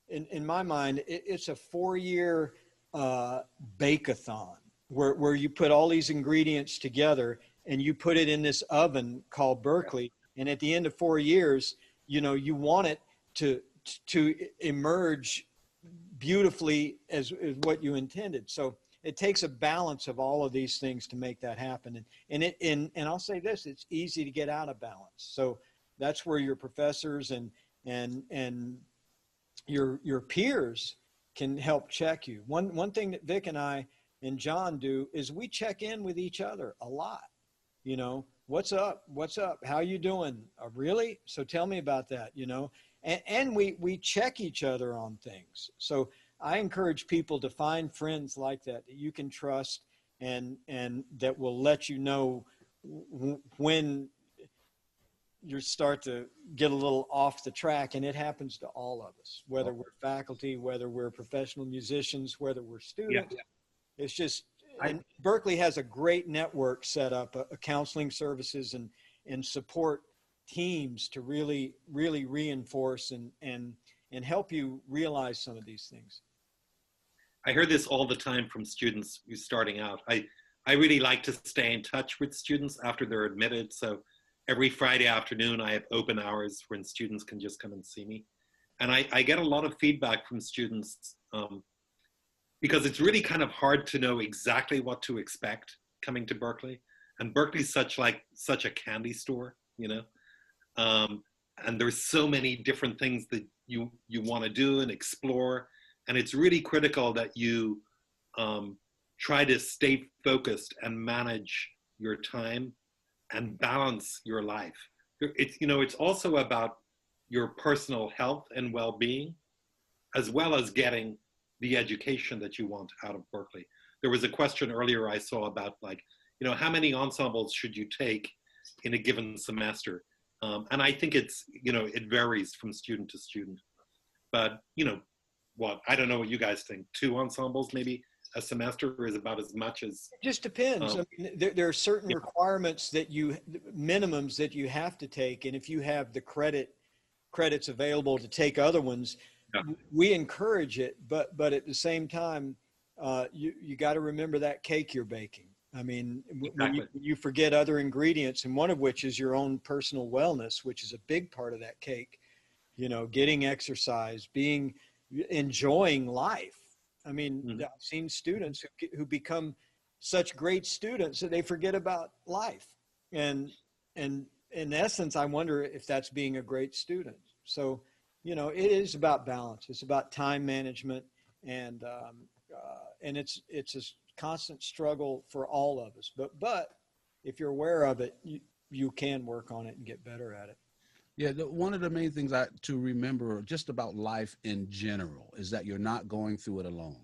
in my mind, it's a 4-year bake-a-thon, where you put all these ingredients together and you put it in this oven called Berklee. And at the end of 4 years, you want it to emerge beautifully as what you intended. So it takes a balance of all of these things to make that happen. And I'll say this, it's easy to get out of balance. So that's where your professors and your peers can help check you. One thing that Vic and I and John do is we check in with each other a lot. What's up? How you doing? Really? So tell me about that, and we check each other on things. So I encourage people to find friends like that you can trust, and that will let you know when you start to get a little off the track. And it happens to all of us, whether we're faculty, whether we're professional musicians, whether we're students. Yeah. It's just, and Berklee has a great network set up, counseling services and support teams to really, really reinforce and help you realize some of these things. I hear this all the time from students who's starting out. I really like to stay in touch with students after they're admitted. So every Friday afternoon, I have open hours when students can just come and see me. And I get a lot of feedback from students, because it's really kind of hard to know exactly what to expect coming to Berklee. And Berklee's such a candy store, and there's so many different things that you want to do and explore. And it's really critical that you try to stay focused and manage your time and balance your life. It's also about your personal health and well-being, as well as getting the education that you want out of Berklee. There was a question earlier I saw about how many ensembles should you take in a given semester? And I think it varies from student to student. But, I don't know what you guys think. 2 ensembles maybe a semester is about as much as. It just depends. There are certain requirements minimums that you have to take. And if you have the credits available to take other ones, we encourage it, but at the same time, you got to remember that cake you're baking. I mean, when you forget other ingredients, and one of which is your own personal wellness, which is a big part of that cake, getting exercise, enjoying life. I mean, I've seen students who become such great students that they forget about life. And in essence, I wonder if that's being a great student. So, it is about balance. It's about time management, and it's a constant struggle for all of us. But if you're aware of it, you can work on it and get better at it. Yeah, one of the main things to remember just about life in general is that you're not going through it alone.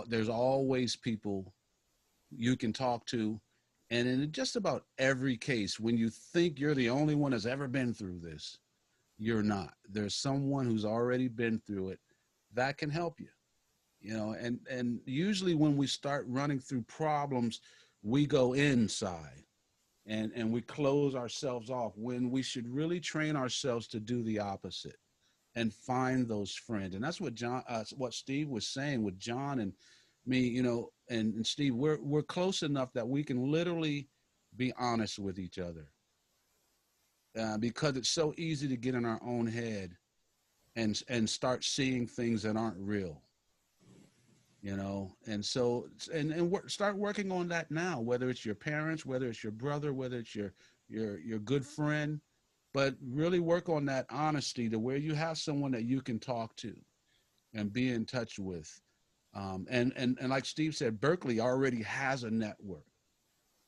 There's always people you can talk to, and in just about every case, when you think you're the only one that's ever been through this, you're not. There's someone who's already been through it that can help you, and usually when we start running through problems, we go inside and we close ourselves off when we should really train ourselves to do the opposite and find those friends. And that's what what Steve was saying with John and me, you know, and Steve, we're close enough that we can literally be honest with each other, because it's so easy to get in our own head and start seeing things that aren't real, you know. And so start working on that now, whether it's your parents, whether it's your brother, whether it's your good friend, but really work on that honesty to where you have someone that you can talk to and be in touch with. And like Steve said, Berklee already has a network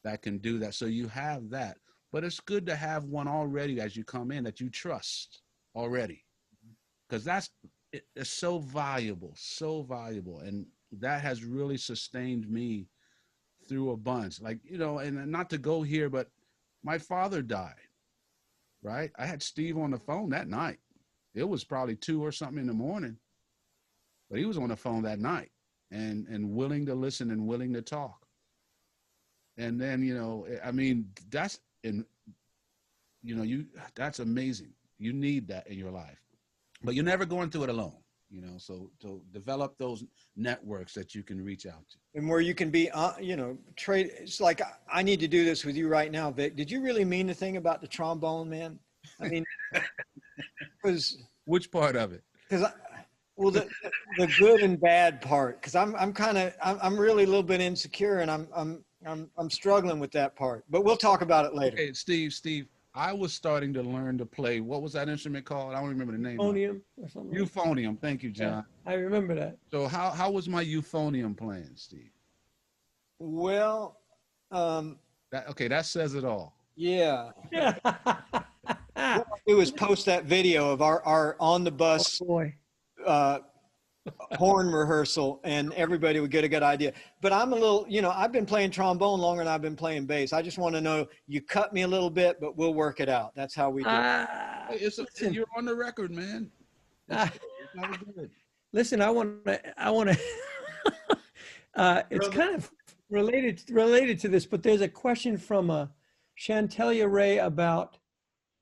that can do that. So you have that, but it's good to have one already as you come in that you trust already, because it's so valuable. And that has really sustained me through a bunch. Like, you know, and not to go here, but my father died, right? I had Steve on the phone that night. It was probably 2 or something in the morning, but he was on the phone that night and willing to listen and willing to talk. And then, you know, I mean, that's amazing. You need that in your life, but you're never going through it alone, you know, so to develop those networks that you can reach out to. And where you can be, you know, trade. It's like, I need to do this with you right now, Vic. Did you really mean the thing about the trombone, man? I mean, because which part of it? Because well, the good and bad part, because I'm really a little bit insecure, and I'm struggling with that part, but we'll talk about it later. Okay, Steve, I was starting to learn to play, what was that instrument called? I don't remember the name. Euphonium or something. Euphonium. Thank you, John. Yeah, I remember that. So how was my euphonium playing, Steve? Well, that says it all. Yeah. What I'll do is post that video of our on the bus horn rehearsal, and everybody would get a good idea. But I'm a little, you know, I've been playing trombone longer than I've been playing bass. I just want to know, you cut me a little bit, but we'll work it out. That's how we do it. You're on the record, man. It's good. Listen, I want to, it's kind of related to this, but there's a question from Chantelia Ray about,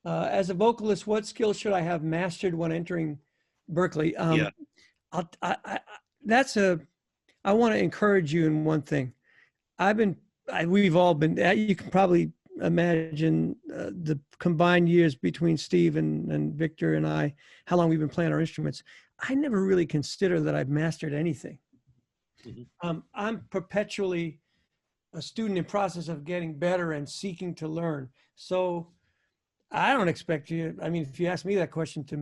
as a vocalist, what skills should I have mastered when entering Berklee? Yeah. I want to encourage you in one thing. We've all been, you can probably imagine the combined years between Steve and Victor and I, how long we've been playing our instruments. I never really consider that I've mastered anything. Mm-hmm. I'm perpetually a student in process of getting better and seeking to learn. So I don't expect you, I mean, if you ask me that question, to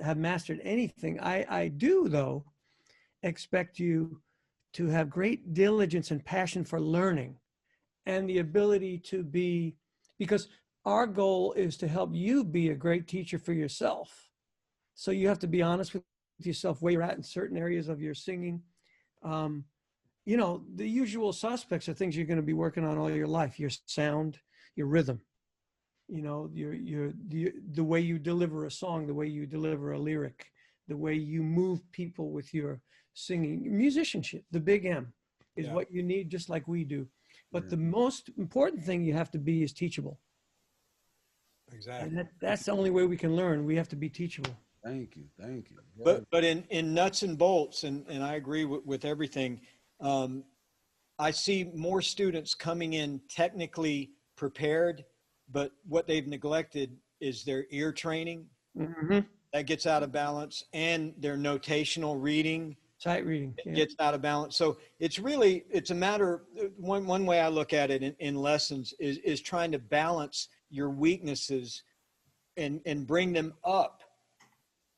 have mastered anything. I do, though, expect you to have great diligence and passion for learning, and the ability to be, because our goal is to help you be a great teacher for yourself. So you have to be honest with yourself where you're at in certain areas of your singing. You know, the usual suspects are things you're going to be working on all your life: your sound, your rhythm. You know, the way you deliver a song, the way you deliver a lyric, the way you move people with your singing. Musicianship, the big M, is what you need, just like we do. But the most important thing you have to be is teachable. Exactly. And that's the only way we can learn. We have to be teachable. Thank you. But in nuts and bolts, and I agree with everything. I see more students coming in technically prepared, but what they've neglected is their ear training. Mm-hmm. That gets out of balance, and their notational reading. Sight reading. Gets out of balance. So it's a matter, one way I look at it in lessons is trying to balance your weaknesses and bring them up,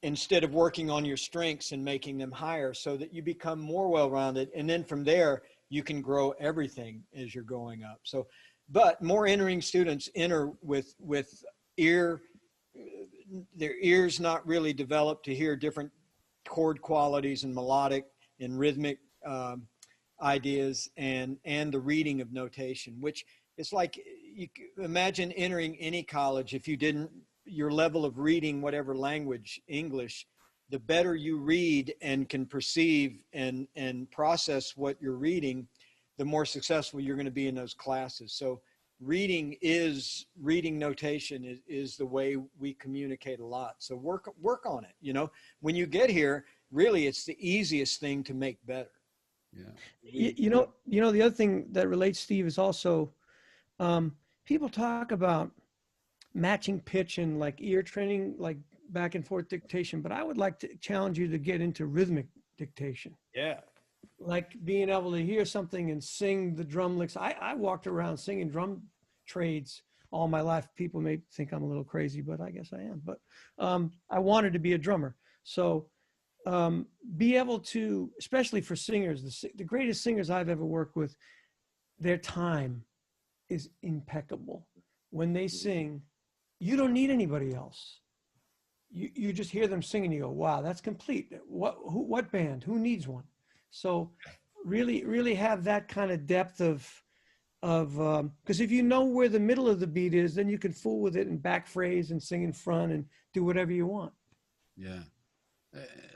instead of working on your strengths and making them higher, so that you become more well-rounded. And then from there, you can grow everything as you're going up. So, but more entering students enter with their ears not really developed to hear different chord qualities and melodic and rhythmic ideas, and the reading of notation, which it's like, you imagine entering any college. If you didn't, your level of reading, whatever language, English, the better you read and can perceive and process what you're reading, the more successful you're going to be in those classes. So reading notation is the way we communicate a lot. So work on it. You know, when you get here, really, it's the easiest thing to make better. Yeah. You know, the other thing that relates, Steve, is also people talk about matching pitch and like ear training, like back and forth dictation, but I would like to challenge you to get into rhythmic dictation. Yeah. Like being able to hear something and sing the drum licks. I walked around singing drum trades all my life. People may think I'm a little crazy, but I guess I am. But I wanted to be a drummer. So be able to, especially for singers, the greatest singers I've ever worked with, their time is impeccable. When they sing, you don't need anybody else. You just hear them singing, you go, wow, that's complete. What band? Who needs one? So really have that kind of depth of because if you know where the middle of the beat is, then you can fool with it and back phrase and sing in front and do whatever you want. Yeah.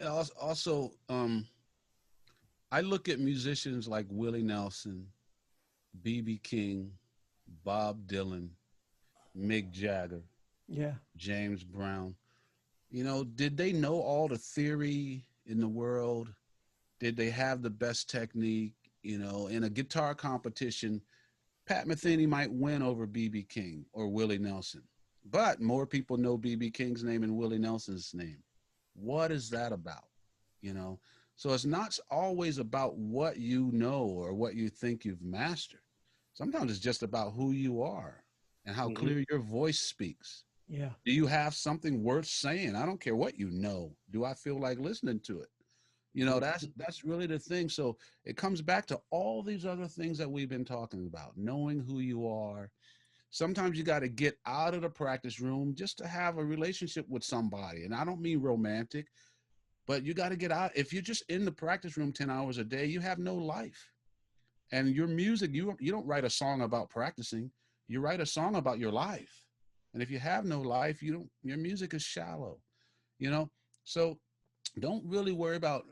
Also, I look at musicians like Willie Nelson, B.B. King, Bob Dylan, Mick Jagger, Yeah, James Brown. You know, did they know all the theory in the world? Did they have the best technique? You know, in a guitar competition, Pat Metheny might win over B.B. King or Willie Nelson, but more people know B.B. King's name and Willie Nelson's name. What is that about? You know, so it's not always about what you know or what you think you've mastered. Sometimes it's just about who you are and how clear your voice speaks. yeah. Do you have something worth saying? I don't care what you know. Do I feel like listening to it? You know, that's really the thing. So it comes back to all these other things that we've been talking about, knowing who you are. Sometimes you got to get out of the practice room just to have a relationship with somebody. And I don't mean romantic, but you got to get out. If you're just in the practice room 10 hours a day, you have no life. And your music, you don't write a song about practicing. You write a song about your life. And if you have no life, your music is shallow, you know? So don't really worry about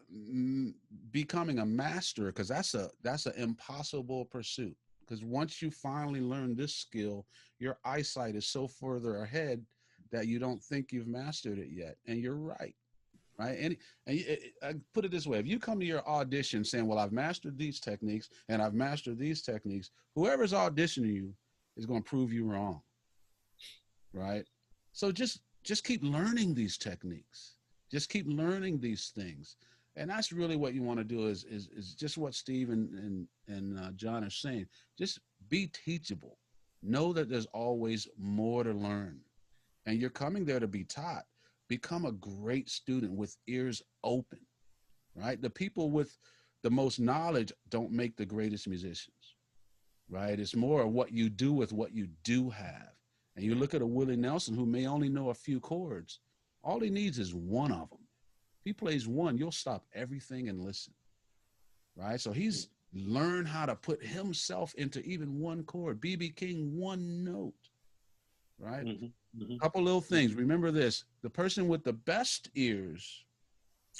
becoming a master, because that's an impossible pursuit. Because once you finally learn this skill, your eyesight is so further ahead that you don't think you've mastered it yet. And you're right. Right. And I put it this way. If you come to your audition saying, well, I've mastered these techniques and I've mastered these techniques, whoever's auditioning you is going to prove you wrong. Right. So just keep learning these techniques. Just keep learning these things. And that's really what you want to do is just what Steve and John are saying. Just be teachable. Know that there's always more to learn. And you're coming there to be taught. Become a great student with ears open, right? The people with the most knowledge don't make the greatest musicians, right? It's more of what you do with what you do have. And you look at a Willie Nelson who may only know a few chords. All he needs is one of them. If he plays one, you'll stop everything and listen, right? So he's learned how to put himself into even one chord. B.B. King, one note, right? Couple little things. Remember this: the person with the best ears,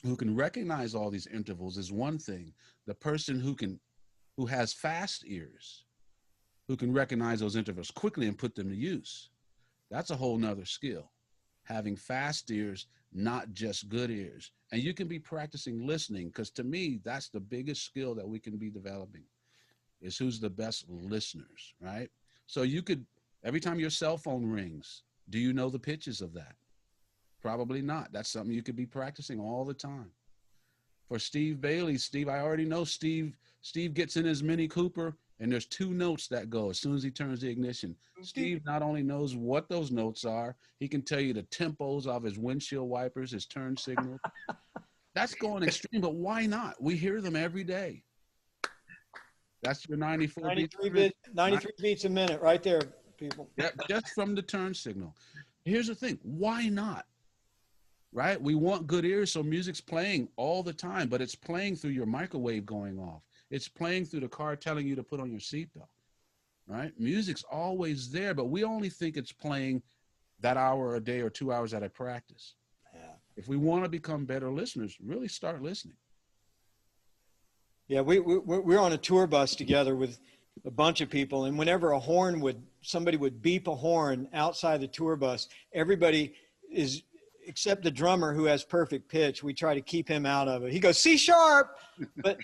who can recognize all these intervals, is one thing. The person who has fast ears, who can recognize those intervals quickly and put them to use, that's a whole nother skill. Having fast ears, not just good ears. And you can be practicing listening, because to me, that's the biggest skill that we can be developing, is who's the best listeners, right? So you could, every time your cell phone rings, do you know the pitches of that? Probably not. That's something you could be practicing all the time. For Steve Bailey, I already know Steve gets in his Mini Cooper and there's two notes that go as soon as he turns the ignition. Steve not only knows what those notes are, he can tell you the tempos of his windshield wipers, his turn signal. That's going extreme, but why not? We hear them every day. That's your 93 beats a minute right there, people. Yep, just from the turn signal. Here's the thing. Why not? Right? We want good ears, so music's playing all the time, but it's playing through your microwave going off. It's playing through the car telling you to put on your seatbelt. Right? Music's always there, but we only think it's playing that hour a day or 2 hours at a practice. Yeah. If we want to become better listeners, really start listening. Yeah, we're on a tour bus together with a bunch of people, and whenever somebody would beep a horn outside the tour bus, everybody is, except the drummer who has perfect pitch, we try to keep him out of it. He goes C sharp, but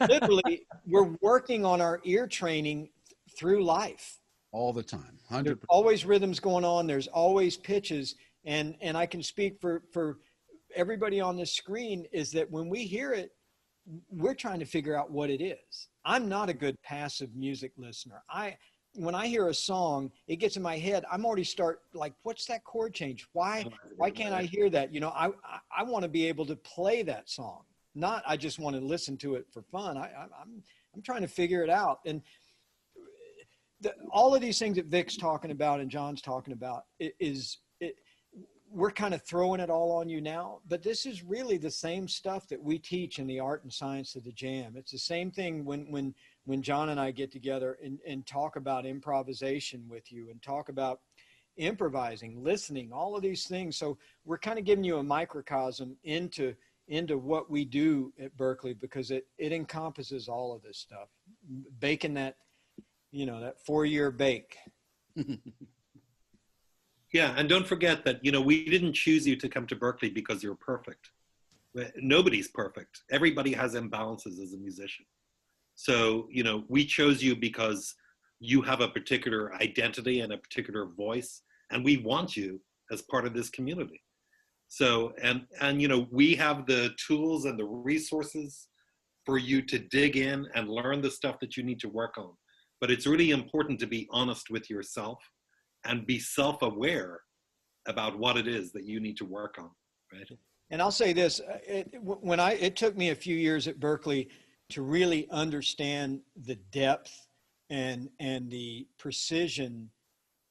literally we're working on our ear training through life. All the time, 100%. There's always rhythms going on. There's always pitches, and I can speak for everybody on this screen is that when we hear it, we're trying to figure out what it is. I'm not a good passive music listener. When I hear a song, it gets in my head. I'm already like, what's that chord change? Why can't I hear that? You know, I want to be able to play that song. Not, I just want to listen to it for fun. I'm trying to figure it out. And all of these things that Vic's talking about and John's talking about we're kind of throwing it all on you now, but this is really the same stuff that we teach in the art and science of the jam. It's the same thing when John and I get together and talk about improvisation with you and talk about improvising, listening, all of these things. So we're kind of giving you a microcosm into what we do at Berklee, because it encompasses all of this stuff, baking that, you know, that 4-year bake. Yeah, and don't forget that, you know, we didn't choose you to come to Berklee because you're perfect. Nobody's perfect. Everybody has imbalances as a musician. So, you know, we chose you because you have a particular identity and a particular voice, and we want you as part of this community. So, and you know, we have the tools and the resources for you to dig in and learn the stuff that you need to work on. But it's really important to be honest with yourself and be self-aware about what it is that you need to work on, right? And I'll say this, it took me a few years at Berklee to really understand the depth and the precision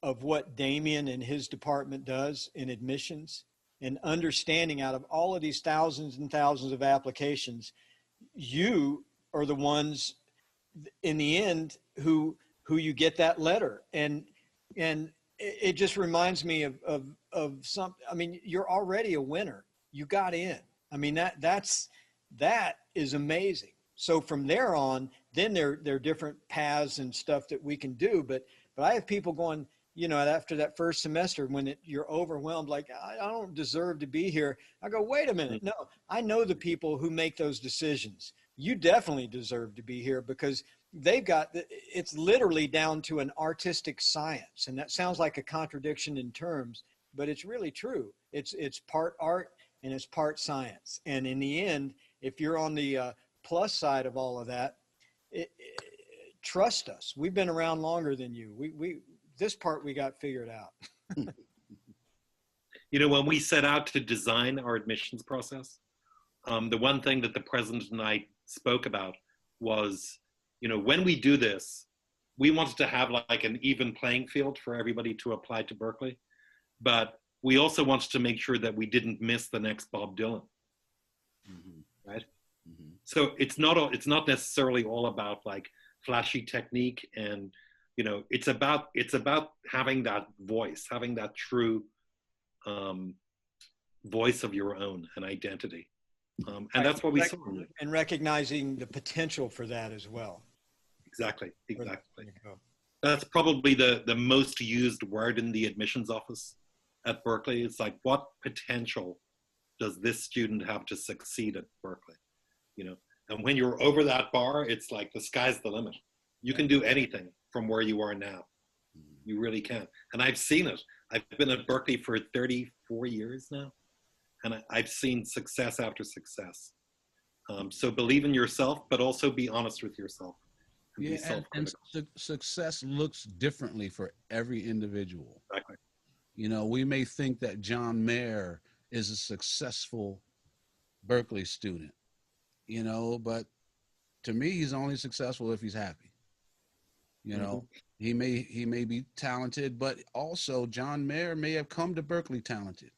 of what Damien and his department does in admissions, and understanding out of all of these thousands and thousands of applications, you are the ones in the end who you get that letter. And it just reminds me of some, I mean, you're already a winner. You got in. I mean, that is amazing. So from there on, then there are different paths and stuff that we can do. But I have people going, you know, after that first semester, when you're overwhelmed, like, I don't deserve to be here. I go, wait a minute. No, I know the people who make those decisions. You definitely deserve to be here, because it's literally down to an artistic science. And that sounds like a contradiction in terms, but it's really true. It's part art and it's part science. And in the end, if you're on the plus side of all of that, trust us. We've been around longer than you. This part we got figured out. You know, when we set out to design our admissions process, the one thing that the president and I spoke about was, you know, when we do this, we wanted to have like an even playing field for everybody to apply to Berklee, but we also wanted to make sure that we didn't miss the next Bob Dylan, right? Mm-hmm. So it's not necessarily all about like flashy technique, and you know, it's about having that voice, having that true voice of your own, an identity, and that's what we saw. And recognizing the potential for that as well. Exactly. That's probably the most used word in the admissions office at Berklee. It's like, what potential does this student have to succeed at Berklee? You know, and when you're over that bar, it's like the sky's the limit. You can do anything from where you are now. You really can. And I've seen it. I've been at Berklee for 34 years now, and I've seen success after success. So believe in yourself, but also be honest with yourself. And success looks differently for every individual. Exactly. You know, we may think that John Mayer is a successful Berklee student, you know, but to me, he's only successful if he's happy. You know, he may be talented, but also John Mayer may have come to Berklee talented.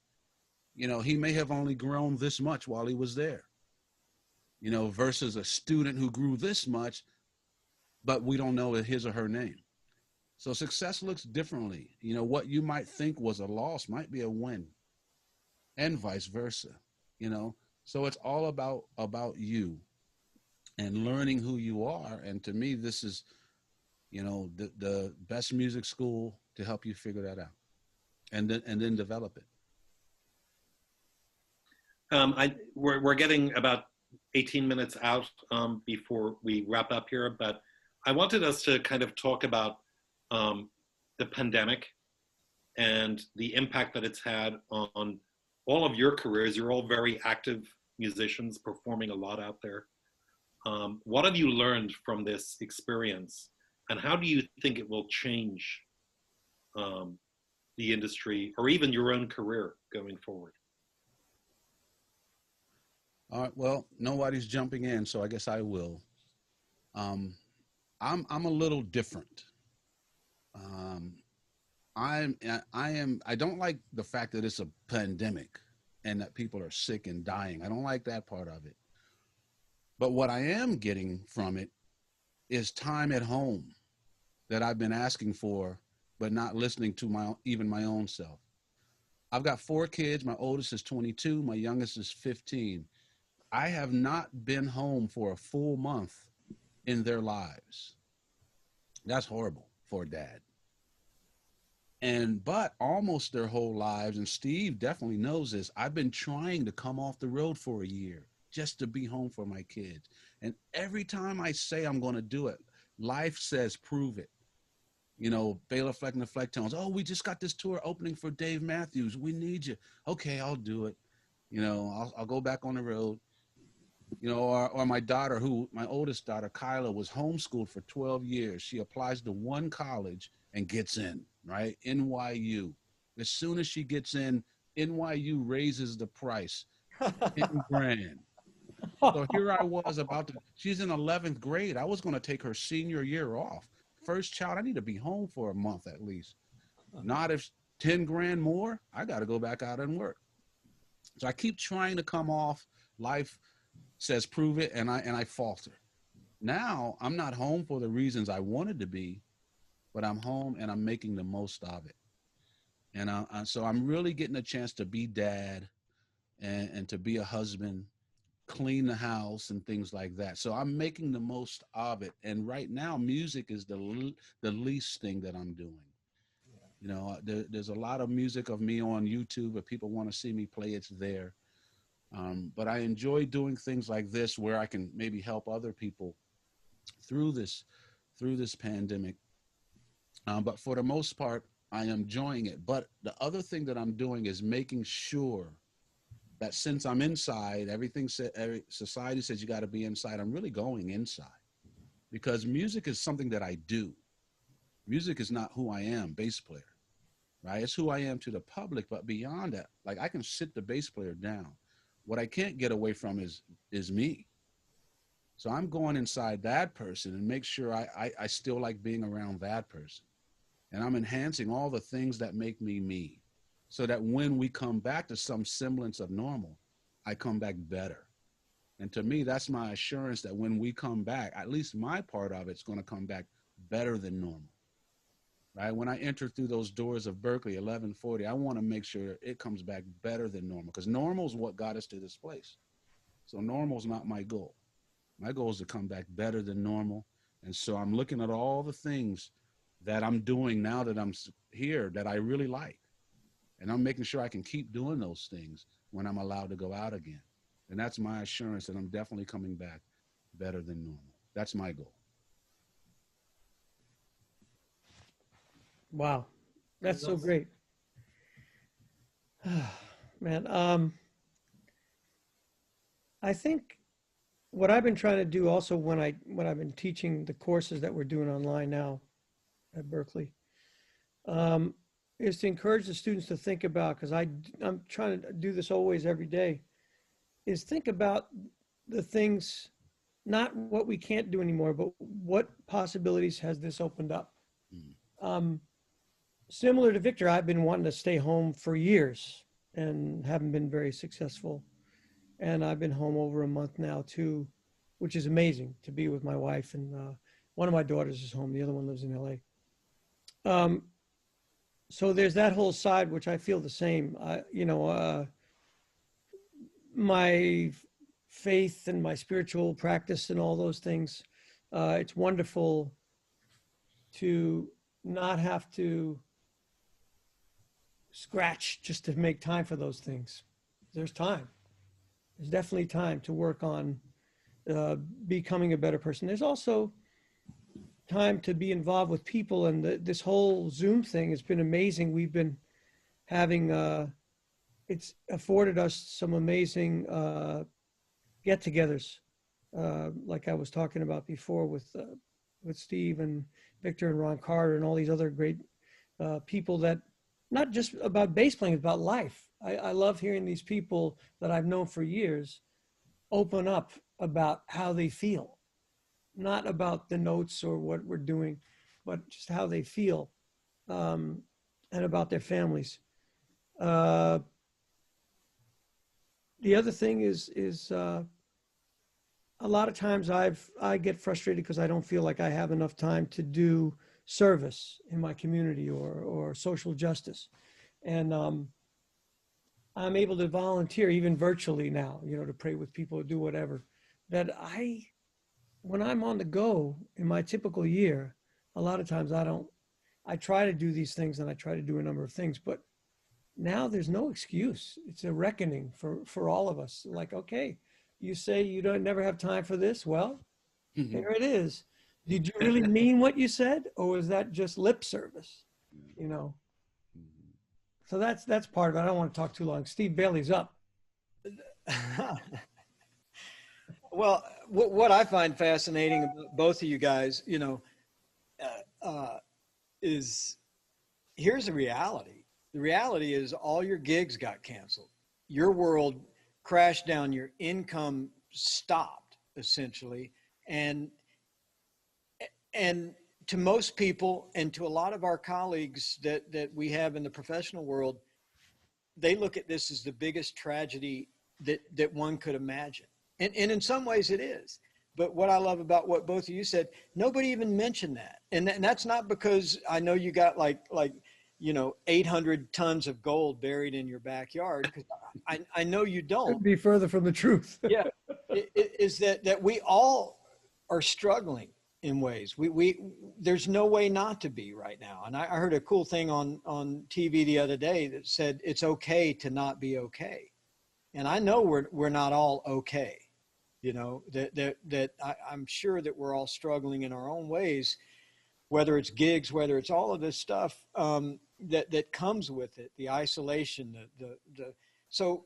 You know, he may have only grown this much while he was there, you know, versus a student who grew this much, but we don't know his or her name. So success looks differently. You know, what you might think was a loss might be a win, and vice versa, you know. So it's all about you. and learning who you are. And to me, this is, the best music school to help you figure that out, and then develop it. We're getting about 18 minutes out before we wrap up here, but I wanted us to kind of talk about the pandemic and the impact that it's had on all of your careers. You're all very active musicians performing a lot out there. What have you learned from this experience, and how do you think it will change the industry or even your own career going forward? All right. Well, nobody's jumping in, so I guess I will. I'm a little different. I don't like the fact that it's a pandemic and that people are sick and dying. I don't like that part of it. But what I am getting from it is time at home that I've been asking for, but not listening to even my own self. I've got 4 kids. My oldest is 22. My youngest is 15. I have not been home for a full month in their lives. That's horrible for a dad. But almost their whole lives, and Steve definitely knows this, I've been trying to come off the road for a year just to be home for my kids. And every time I say I'm going to do it, life says, prove it. Bela Fleck and the Flecktones. Oh, we just got this tour opening for Dave Matthews. We need you. Okay, I'll do it. I'll go back on the road. Or my daughter, my oldest daughter, Kyla, was homeschooled for 12 years. She applies to one college and gets in, right? NYU. As soon as she gets in, NYU raises the price, 10 grand. So here I was she's in 11th grade. I was going to take her senior year off. First child, I need to be home for a month at least. Not if 10 grand more, I got to go back out and work. So I keep trying to come off. Life says prove it, and I falter. Now I'm not home for the reasons I wanted to be, but I'm home and I'm making the most of it. And so I'm really getting a chance to be dad and to be a husband, clean the house and things like that. So I'm making the most of it. And right now, music is the least thing that I'm doing. There's a lot of music of me on YouTube. If people want to see me play, it's there. But I enjoy doing things like this where I can maybe help other people through this pandemic. But for the most part, I am enjoying it. But the other thing that I'm doing is making sure that since I'm inside, society says you got to be inside. I'm really going inside because music is something that I do. Music is not who I am, bass player, right? It's who I am to the public. But beyond that, like I can sit the bass player down. What I can't get away from is me. So I'm going inside that person and make sure I still like being around that person. And I'm enhancing all the things that make me me so that when we come back to some semblance of normal, I come back better. And to me, that's my assurance that when we come back, at least my part of it's going to come back better than normal. Right? When I enter through those doors of Berklee, 1140, I want to make sure it comes back better than normal because normal is what got us to this place. So normal is not my goal. My goal is to come back better than normal. And so I'm looking at all the things that I'm doing now that I'm here that I really like. And I'm making sure I can keep doing those things when I'm allowed to go out again. And that's my assurance that I'm definitely coming back better than normal. That's my goal. Wow. That's so great. Man, I think what I've been trying to do also when I've been teaching the courses that we're doing online now at Berklee, is to encourage the students to think about, because I'm trying to do this always every day, is think about the things, not what we can't do anymore, but what possibilities has this opened up? Similar to Victor, I've been wanting to stay home for years and haven't been very successful. And I've been home over a month now too, which is amazing to be with my wife. And one of my daughters is home. The other one lives in LA. So there's that whole side, which I feel the same. My faith and my spiritual practice and all those things, it's wonderful to not have to scratch just to make time for those things. There's time. There's definitely time to work on becoming a better person. There's also time to be involved with people, and this whole Zoom thing has been amazing. We've been having it's afforded us some amazing get-togethers, like I was talking about before with Steve and Victor and Ron Carter and all these other great people, that not just about bass playing, it's about life. I love hearing these people that I've known for years open up about how they feel, not about the notes or what we're doing, but just how they feel, and about their families. The other thing is a lot of times I get frustrated because I don't feel like I have enough time to do service in my community or social justice. And I'm able to volunteer even virtually now, to pray with people or do whatever. That when I'm on the go in my typical year, a lot of times I try to do these things, and I try to do a number of things, but now there's no excuse. It's a reckoning for all of us. Like, okay, you say you never have time for this. Well, here it is. Did you really mean what you said, or was that just lip service? So that's part of it. I don't want to talk too long. Steve Bailey's up. Well, what I find fascinating about both of you guys, is here's the reality. The reality is all your gigs got canceled. Your world crashed down. Your income stopped, essentially. And to most people, and to a lot of our colleagues that we have in the professional world, they look at this as the biggest tragedy that one could imagine. And in some ways it is. But what I love about what both of you said, nobody even mentioned that. And that's not because I know you got like 800 tons of gold buried in your backyard, because I know you don't. Couldn't be further from the truth. Yeah, it is that we all are struggling in ways. There's no way not to be right now. And I heard a cool thing on TV the other day that said it's okay to not be okay. And I know we're not all okay. I'm sure that we're all struggling in our own ways, whether it's gigs, whether it's all of this stuff that comes with it, the isolation, so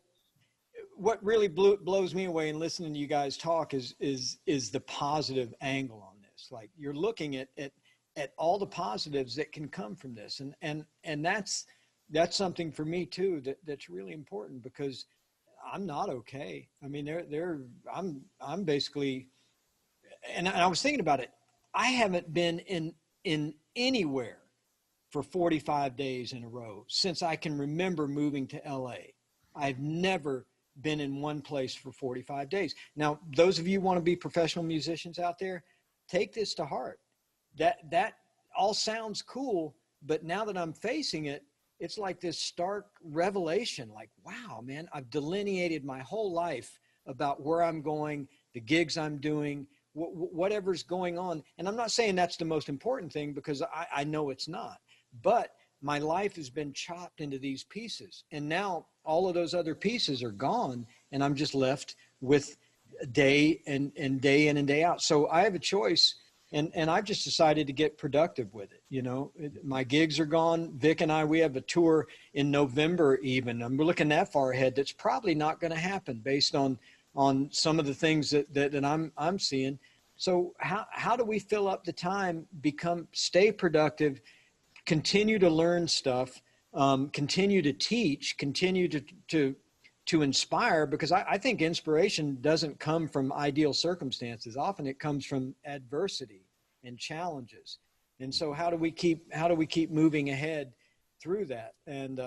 what really blows me away in listening to you guys talk is the positive angle on this. Like, you're looking at all the positives that can come from this. And that's something for me too, that's really important, because I'm not okay. I mean, I'm basically, and I was thinking about it. I haven't been in anywhere for 45 days in a row since I can remember moving to LA. I've never been in one place for 45 days. Now, those of you who want to be professional musicians out there, take this to heart. That all sounds cool, but now that I'm facing it, it's like this stark revelation. Like, wow, man, I've delineated my whole life about where I'm going, the gigs I'm doing, whatever's going on. And I'm not saying that's the most important thing, because I know it's not. But my life has been chopped into these pieces. And now all of those other pieces are gone, and I'm just left with day in and day out. So I have a choice, and I've just decided to get productive with it. My gigs are gone. Vic and I, we have a tour in November even, and we're looking that far ahead. That's probably not going to happen based on some of the things that I'm seeing. So how do we fill up the time, stay productive, continue to learn stuff, continue to teach, continue to inspire? Because I think inspiration doesn't come from ideal circumstances. Often it comes from adversity and challenges. And so how do we keep moving ahead through that? And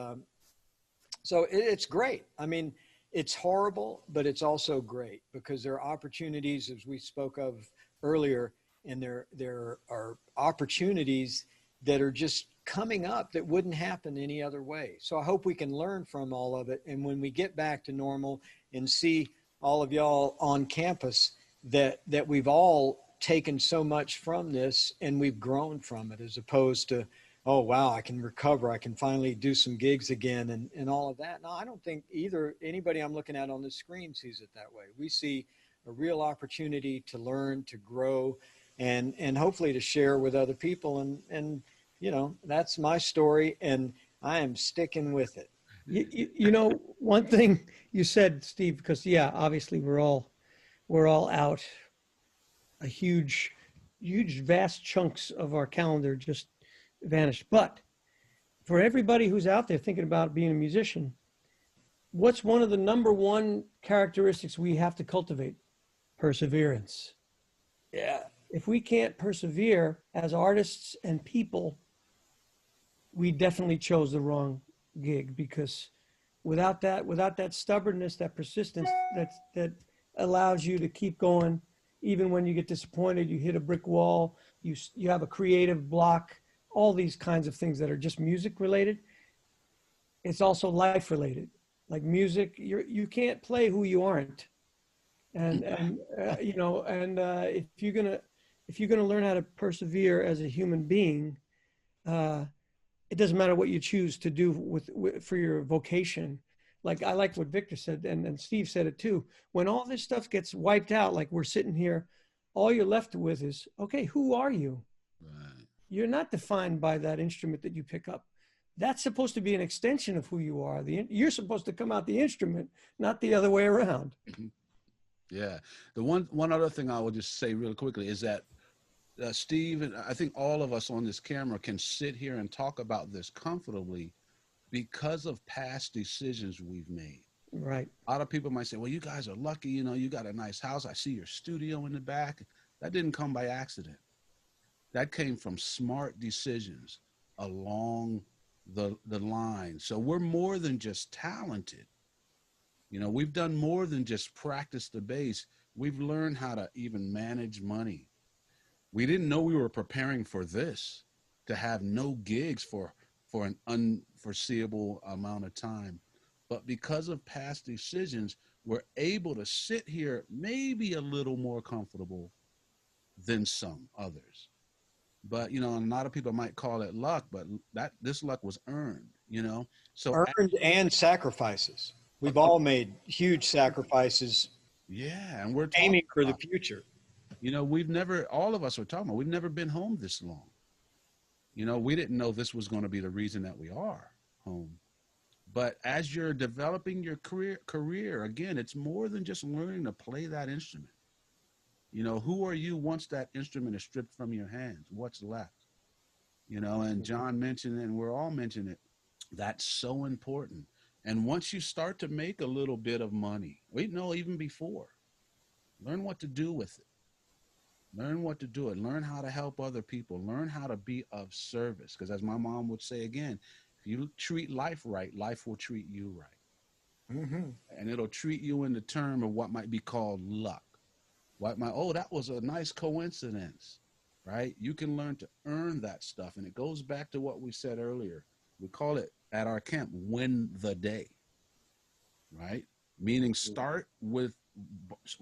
so it's great. I mean, it's horrible, but it's also great, because there are opportunities, as we spoke of earlier, and there are opportunities that are just coming up that wouldn't happen any other way. So I hope we can learn from all of it. And when we get back to normal and see all of y'all on campus that we've all taken so much from this and we've grown from it, as opposed to, oh wow, I can recover, I can finally do some gigs again, and all of that. No, I don't think either anybody I'm looking at on the screen sees it that way. We see a real opportunity to learn, to grow, and hopefully to share with other people. And you know, that's my story, and I am sticking with it. You know, one thing you said, Steve, because yeah, obviously we're all out. A huge, vast chunks of our calendar just vanished. But for everybody who's out there thinking about being a musician, what's one of the number one characteristics we have to cultivate? Perseverance. Yeah. If we can't persevere as artists and people, we definitely chose the wrong gig, because without that stubbornness, that persistence, that allows you to keep going, even when you get disappointed, you hit a brick wall, you have a creative block, all these kinds of things that are just music related. It's also life related. Like music, you can't play who you aren't, and you know, and if you're gonna learn how to persevere as a human being, it doesn't matter what you choose to do for your vocation. Like I like what Victor said, and Steve said it too. When all this stuff gets wiped out, like we're sitting here, all you're left with is, okay, who are you? Right. You're not defined by that instrument that you pick up. That's supposed to be an extension of who you are. You're supposed to come out the instrument, not the other way around. Yeah. The one other thing I will just say real quickly is that Steve, and I think all of us on this camera can sit here and talk about this comfortably because of past decisions we've made. Right. A lot of people might say, well, you guys are lucky, you know, you got a nice house. I see your studio in the back. That didn't come by accident. That came from smart decisions along the line. So we're more than just talented. You know, we've done more than just practice the bass. We've learned how to even manage money. We didn't know we were preparing for this, to have no gigs for an unforeseeable amount of time. But because of past decisions, we're able to sit here maybe a little more comfortable than some others. But, you know, a lot of people might call it luck, but this luck was earned, you know? So, Earned and sacrifices. We've all made huge sacrifices yeah, and we're talking aiming for the about, future. you know, all of us are talking about, we've never been home this long. You know, we didn't know this was going to be the reason that we are home. But as you're developing your career, again, it's more than just learning to play that instrument. You know, who are you once that instrument is stripped from your hands? What's left? You know, and John mentioned it, and we're all mentioning it. That's so important. And once you start to make a little bit of money, even before, learn what to do with it. Learn what to do it. Learn how to help other people. Learn how to be of service. Because as my mom would say again, if you treat life right, life will treat you right. Mm-hmm. And it'll treat you in the term of what might be called luck. That was a nice coincidence, right? You can learn to earn that stuff. And it goes back to what we said earlier. We call it at our camp, win the day, right? Meaning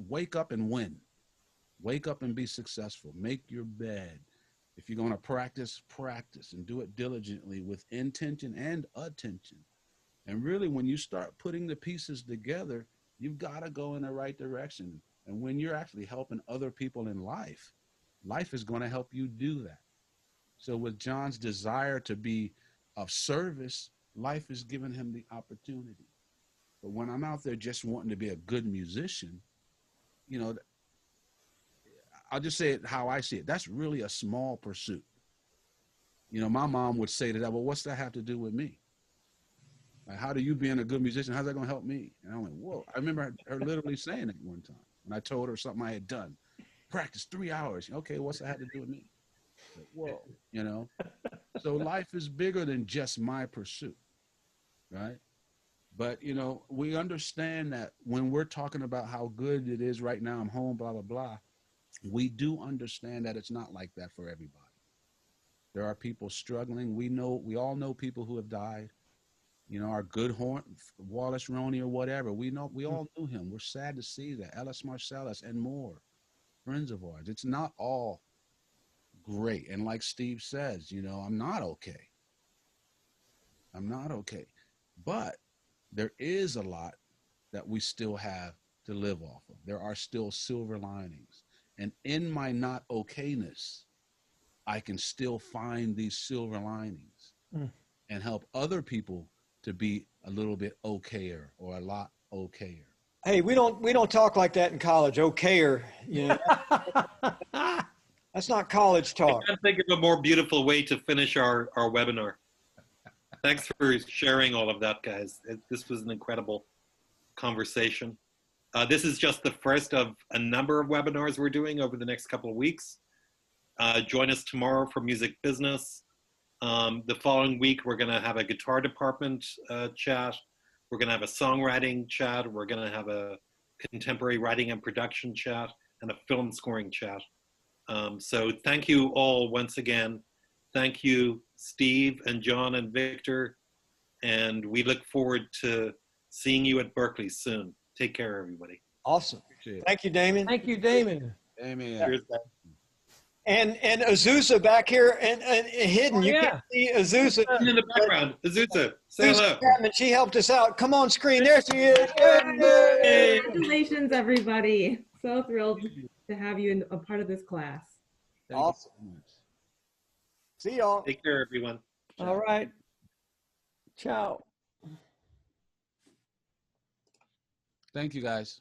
wake up and win. Wake up and be successful. Make your bed. If you're going to practice, practice and do it diligently with intention and attention. And really, when you start putting the pieces together, you've got to go in the right direction. And when you're actually helping other people in life, life is going to help you do that. So with John's desire to be of service, life is giving him the opportunity. But when I'm out there just wanting to be a good musician, you know, I'll just say it how I see it. That's really a small pursuit. You know, my mom would say to that, well, what's that have to do with me? Like, how do you being a good musician, how's that going to help me? And I'm like, whoa. I remember her literally saying it one time. And I told her something I had done. Practice 3 hours. Okay, what's that have to do with me? Like, whoa, you know? So life is bigger than just my pursuit, right? But, you know, we understand that when we're talking about how good it is right now, I'm home, blah, blah, blah, we do understand that it's not like that for everybody. There are people struggling. We all know people who have died. You know, our good horn, Wallace Roney or whatever. We all knew him. We're sad to see that. Ellis Marcellus and more friends of ours. It's not all great. And like Steve says, you know, I'm not okay. But there is a lot that we still have to live off of. There are still silver linings. And in my not okayness, I can still find these silver linings and help other people to be a little bit okayer or a lot okayer. Hey, we don't talk like that in college. Okayer, you know. That's not college talk. I can't think of a more beautiful way to finish our webinar. Thanks for sharing all of that, guys. This was an incredible conversation. This is just the first of a number of webinars we're doing over the next couple of weeks. Join us tomorrow for Music Business. The following week, we're going to have a guitar department chat. We're going to have a songwriting chat. We're going to have a contemporary writing and production chat and a film scoring chat. So thank you all once again. Thank you, Steve and John and Victor. And we look forward to seeing you at Berklee soon. Take care, everybody. Awesome. Thank you, Damon. Thank you, Damon. Amen. Cheers, guys. And Azusa back here and hidden. You can't see Azusa. In the background, Azusa, say hello. She helped us out. Come on screen. There she is. Hey. Congratulations, everybody. So thrilled to have you in a part of this class. Awesome. See y'all. Take care, everyone. All right. Ciao. Thank you, guys.